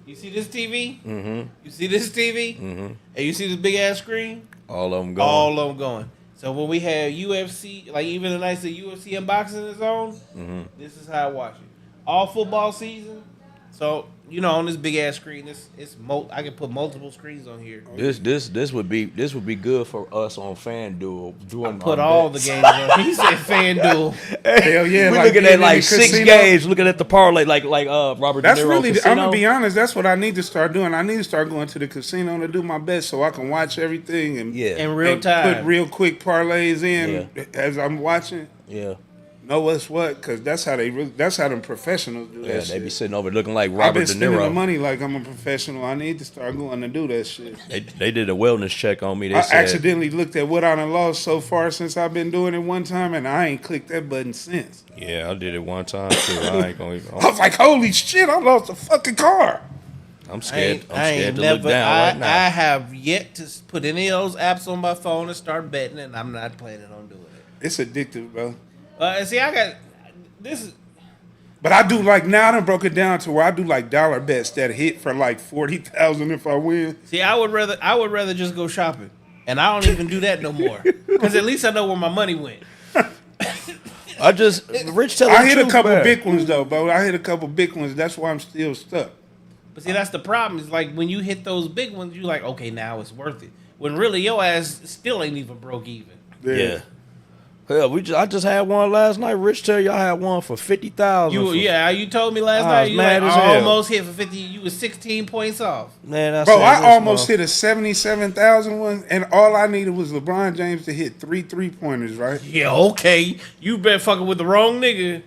You see this TV? Mm-hmm. You see this TV? Mm-hmm. And you see this big ass screen? All of them going. All of them going. So when we have UFC, like even the nights that UFC unboxing is on, Mm-hmm. this is how I watch it. All football season. So on this big ass screen, I can put multiple screens on here. This would be good for us on FanDuel. Doing Put our all the bets. games on. He said FanDuel. Hell yeah. We like looking being at in like the 6 casino. games, looking at the parlay, like Robert That's De Niro really, Casino. I'm going to be honest, that's what I need to start doing. I need to start going to the casino to do my best so I can watch everything and, Yeah. In real and time. put real quick parlays in as I'm watching. Yeah. Know what's what, because that's how them professionals do Yeah, that they shit. be sitting over looking like I've Robert been De spending the Niro. money like I'm a professional. I need to start going to do that shit. They did a wellness check on me. They I said, accidentally looked at what I done lost so far since I've been doing it one time, and I ain't clicked that button since. yeah, I did it one time too. I ain't gonna even. I was like, holy shit, I lost a fucking car. I'm scared. I'm I ain't scared to never. look down right now. I have yet to put any of those apps on my phone and start betting, and I'm not planning on doing it. It's addictive, bro. See, I got this. Is But I do like now I done broke it down to where I do like dollar bets that hit for like 40,000 if I win. see, I would rather just go shopping, and I don't even do that no more because at least I know where my money went. I just Rich tell I hit a couple big ones though, bro. I hit a couple big ones. That's why I'm still stuck. But see, that's the problem. Is like when you hit those big ones, you like, okay, now it's worth it. When really your ass still ain't even broke even. Yeah. Hell, I just had one last night. Rich tell you I had one for 50,000. You told me last I night was you mad like as hell. almost hit for 50. You was 16 points off. Man, Bro, I almost hit a 77,000 one, and all I needed was LeBron James to hit 3 3-pointers, right? Yeah, okay. You been fucking with the wrong nigga.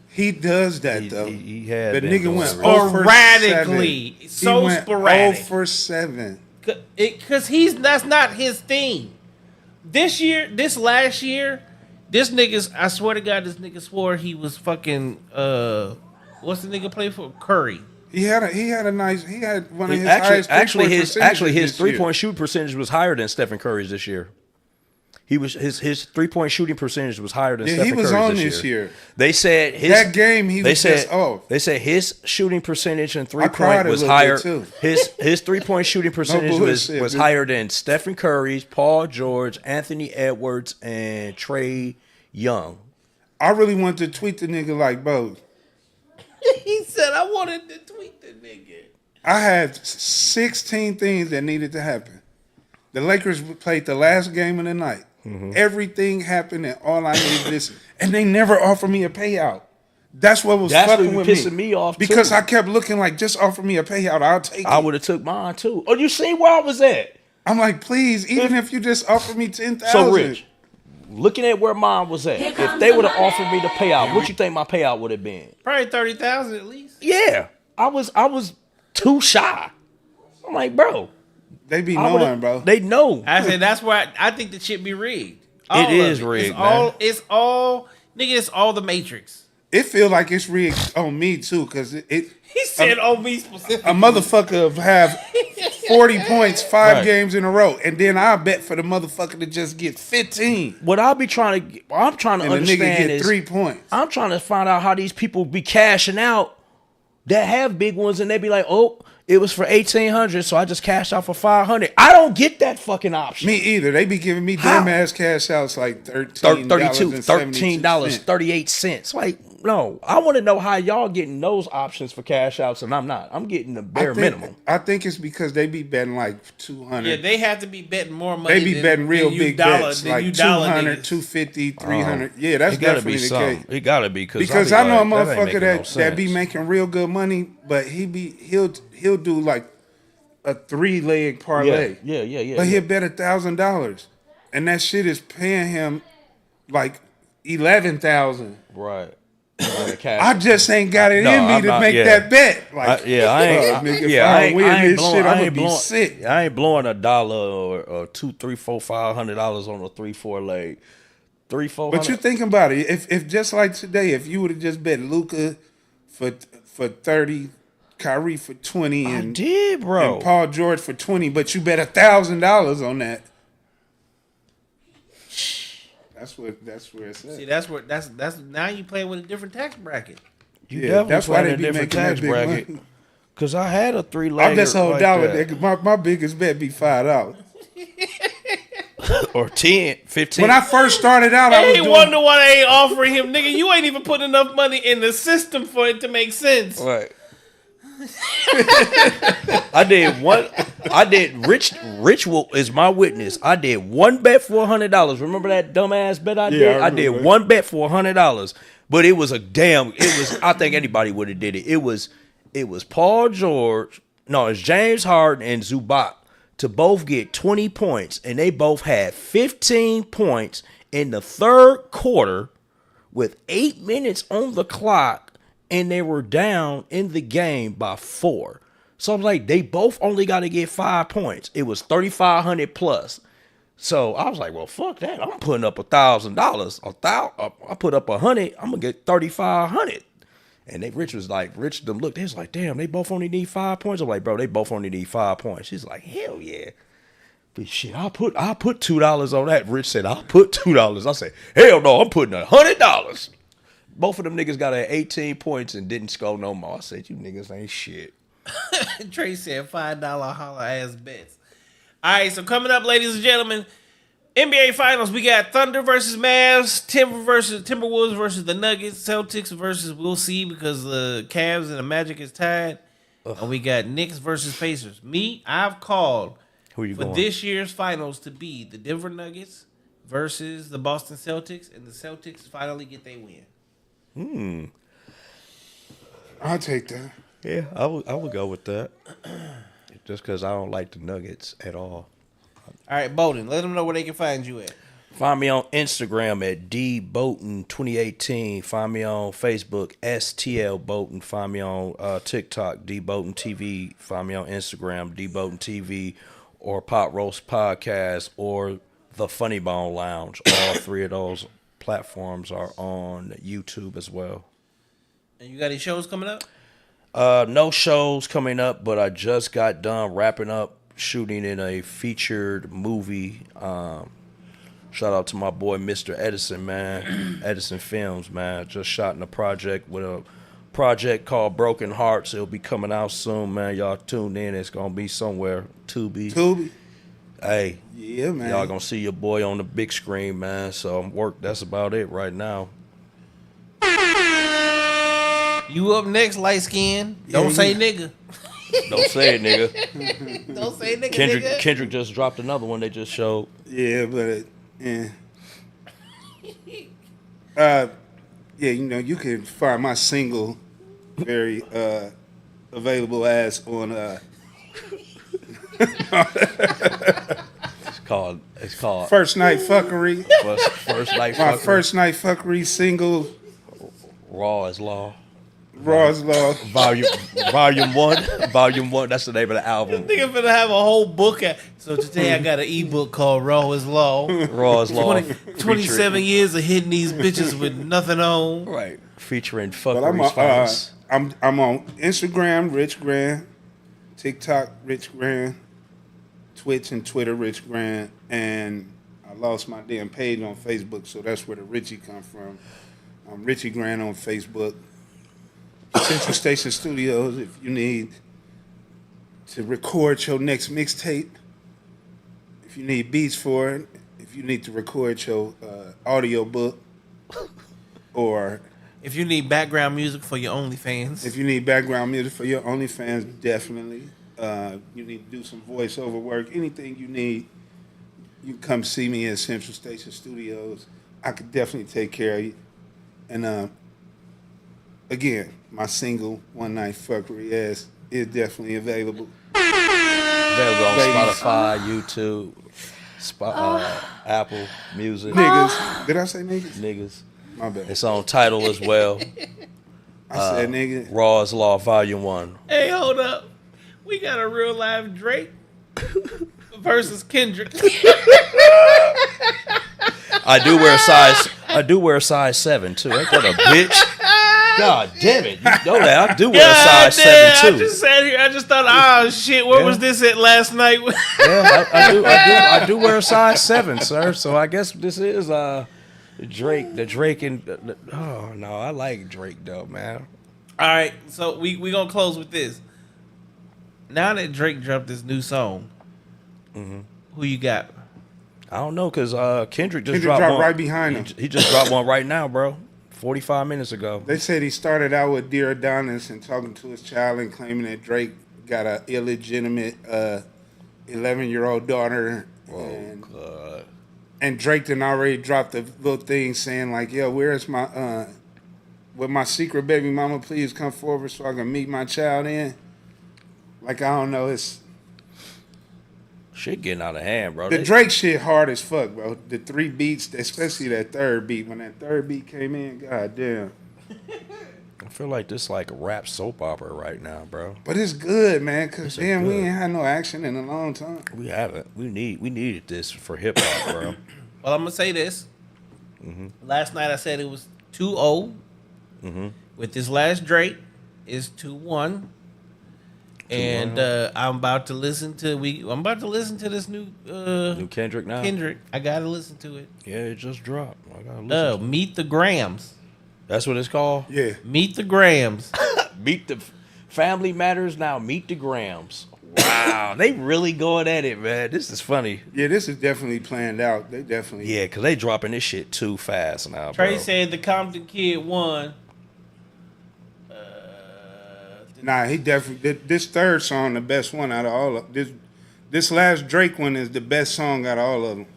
He does that though. He had The been nigga doing went it. 0 for Erratically. 7. So he went sporadic. 0 for 7. Because that's not his thing. This last year, this nigga's, I swear to God, this nigga swore he was fucking, what's the nigga play for? Curry. He had one of his highest Actually, his this year. 3-point shooting percentage was higher than Stephen Curry's this year. His 3-point shooting percentage was higher than Stephen he was Curry's on this year. year. They said That game he was just off. They said his shooting percentage and cried 3-point a was little higher. bit, too. His 3-point shooting percentage bullshit, was dude. higher than Stephen Curry's, Paul George, Anthony Edwards, and Trae Young. I really wanted to tweet the nigga like Bowden. He said, I wanted to tweet the nigga. I had 16 things that needed to happen. The Lakers played the last game of the night. Mm-hmm. Everything happened, and all I needed this, and they never offered me a payout. That's what was fucking with pissing me off because too. I kept looking like, just offer me a payout, I'll take it. I would have took mine too. Oh, you seen where I was at? I'm like, please, even if you just offer me 10,000. So Rich, looking at where mine was at, if they would have offered me the payout, what you think my payout would have been? Probably 30,000 at least. Yeah, I was too shy. I'm like, bro. They be knowing, bro. They know. I said that's why I think the shit be rigged. It is rigged, man. It's all the Matrix. It feel like it's rigged on me too, because He said on me specifically. a motherfucker have 40 points 5 Right. games in a row, and then I bet for the motherfucker to just get 15. What I'm trying to And the nigga understand get is 3 points. I'm trying to find out how these people be cashing out that have big ones, and they be like, oh, it was for $1,800, so I just cashed out for $500. I don't get that fucking option. Me either. They be giving me How? damn ass cash outs like $13.38. Like, no, I want to know how y'all getting those options for cash outs, and I'm not. I'm getting the bare minimum. I think it's because they be betting like 200. Yeah, they have to be betting more money. They be betting real big bets, like 200, $200. 250, 300. Yeah, that's It gotta definitely be the something. case. It gotta be Because I know a motherfucker that be making. making real good money, but he'll do like a 3-leg parlay. Yeah. But he'll bet $1,000, and that shit is paying him like 11,000. Right. I just ain't got it No, in me I'm to not- make yeah. that bet. Like, I ain't. nigga, if Yeah, I I don't ain't. win I ain't this blowing. shit, I I'm gonna ain't be blowing. sick. I ain't blowing $1 or $2, $3, $4, $500 on a 3-4 leg. 3-4. But you think about it, if just like today, if you would have just bet Luka for 30, Kyrie for 20, I and did, bro. and Paul George for 20, but you bet $1,000 on that. That's where it's at. See, that's now you playing with a different tax bracket. You Yeah, definitely that's why they playing be a different making that tax big bracket. money. Cause I had a 3-leg. I'm just whole like dollar. that. Nigga. My biggest bet be $5. Or 10, 15. When I first started out, I was Hey, doing. wonder why they ain't offering him, nigga. You ain't even putting enough money in the system for it to make sense. Right. I did one. Rich is my witness. I did one bet for $100. Remember that dumbass bet I did? I I did remember. one bet for $100. But it was I think anybody would have did it. It was Paul George. No, it's James Harden and Zubac to both get 20 points, and they both had 15 points in the third quarter with 8 minutes on the clock, and they were down in the game by 4. So I'm like, they both only got to get 5 points. It was 3,500 plus. So I was like, well, fuck that. I'm putting up $1,000. I put up 100. I'm gonna get 3,500. And Rich them looked. They was like, damn, they both only need 5 points. I'm like, bro, they both only need 5 points. She's like, hell yeah. But shit, I'll put $2 on that. Rich said, I'll put $2. I said, hell no, I'm putting $100. Both of them niggas got 18 points and didn't score no more. I said, you niggas ain't shit. Trey said $5 holler ass bets. All right, so coming up, ladies and gentlemen, NBA Finals. We got Thunder versus Mavs, Timberwolves versus the Nuggets, Celtics versus we'll see because the Cavs and the Magic is tied. And we got Knicks versus Pacers. I've called Who you for going? this year's finals to be the Denver Nuggets versus the Boston Celtics, and the Celtics finally get their win. I'll take that. Yeah, I would go with that. Just because I don't like the Nuggets at all. All right, Bowden, let them know where they can find you at. Find me on Instagram at dbowden2018. Find me on Facebook, STL Bowden. Find me on TikTok, dbowdentv. Find me on Instagram, dbowdentv, or Pot Roast Podcast, or The Funny Bone Lounge. All 3 of those platforms are on YouTube as well. And you got any shows coming up? No shows coming up, but I just got done wrapping up shooting in a featured movie. Shout out to my boy Mr. Edison, man. Edison Films, man. Just shot in a project with a project called Broken Hearts. It'll be coming out soon, man. Y'all tune in. It's gonna be somewhere. Tubi. Hey. Yeah, man. Y'all gonna see your boy on the big screen, man. So that's about it right now. You up next, light skin. Don't say nigga. Don't say it, nigga. Don't say nigga, nigga. Kendrick just dropped another one they just showed. Yeah, but yeah, you can find my single very available as on It's called First Night Fuckery. First Night My Fuckery. First Night Fuckery single, Raw is Law. Raw's Law. Volume 1. Volume 1. That's the name of the album. Nigga finna have a whole book out. So today I got an ebook called Raw is Law. Raw is Law. 27 years of hitting these bitches with nothing on. Right. Featuring But fuckery's finest. I'm on Instagram, Rich Grand, TikTok, Rich Grand, Twitch and Twitter, Rich Grand, and I lost my damn page on Facebook, so that's where the Richie come from. I'm Richie Grand on Facebook. Central Station Studios, if you need to record your next mixtape, if you need beats for it, if you need to record your audio book, or If you need background music for your OnlyFans. if you need background music for your OnlyFans, definitely. You need to do some voiceover work, anything you need, you come see me at Central Station Studios. I could definitely take care of you. And again, my single, One Night Fuckery Ass, is definitely available. Available on Ladies. Spotify, YouTube, Apple Music. Niggas. Did I say niggas? Niggas. My bad. It's on Tidal as well. I said nigga. Raw is Law, Volume 1. Hey, hold up. We got a real live Drake versus Kendrick. I do wear a size 7 too. Ain't that a bitch? God damn it. You know that. I do wear a size 7 too. I just sat here. I just thought, oh shit, where was this at last night? Yeah, I do wear a size 7, sir. So I guess this is Drake. The Drake and oh no, I like Drake though, man. All right, so we gonna close with this. Now that Drake dropped this new song, who you got? I don't know, cause Kendrick just Kendrick dropped dropped one right behind him. He just dropped one right now, bro. 45 minutes ago. They said he started out with Dear Adonis and talking to his child and claiming that Drake got an illegitimate 11-year-old daughter. God. And Drake then already dropped a little thing saying like, yo, where's my, with my secret baby mama, please come forward so I can meet my child in. Like, I don't know, it's... Shit getting out of hand, bro. The Drake shit hard as fuck, bro. The 3 beats, especially that third beat. When that third beat came in, goddamn. I feel like this like a rap soap opera right now, bro. But it's good, man, because damn, we good. ain't had no action in a long time. We haven't. We needed this for hip hop, bro. Well, I'm gonna say this. Last night I said it was 2-0. With this last Drake, it's 2-1. And I'm about to listen to this new New Kendrick now. Kendrick. I gotta listen to it. Yeah, it just dropped. I gotta listen. To it. Meet the Grams. That's what it's called. Yeah. Meet the Grams. Meet the Family Matters now. Meet the Grams. Wow, they really going at it, man. This is funny. Yeah, this is definitely planned out. They definitely... Yeah, because they dropping this shit too fast now, Trey bro. said the Compton Kid won. Nah, he definitely... This third song, the best one out of all of... This last Drake one is the best song out of all of them.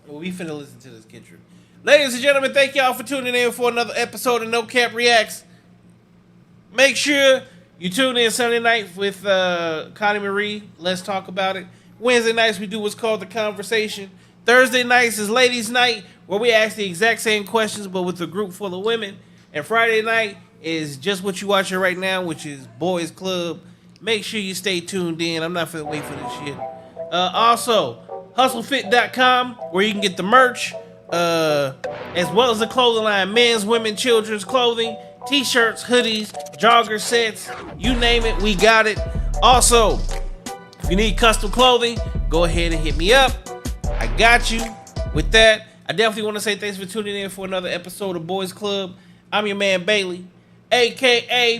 Well, we finna listen to this Kendrick. Ladies and gentlemen, thank y'all for tuning in for another episode of No Cap Reacts. Make sure you tune in Sunday night with Connie Marie. Let's talk about it. Wednesday nights we do what's called The Conversation. Thursday nights is Ladies Night, where we ask the exact same questions but with a group full of women. And Friday night is just what you watching right now, which is Boyz Club. Make sure you stay tuned in. I'm not finna wait for this shit. Also, hustlefit.com, where you can get the merch, as well as the clothing line, men's, women, children's clothing, T-shirts, hoodies, jogger sets, you name it, we got it. Also, if you need custom clothing, go ahead and hit me up. I got you. With that, I definitely want to say thanks for tuning in for another episode of Boyz Club. I'm your man Bailey, aka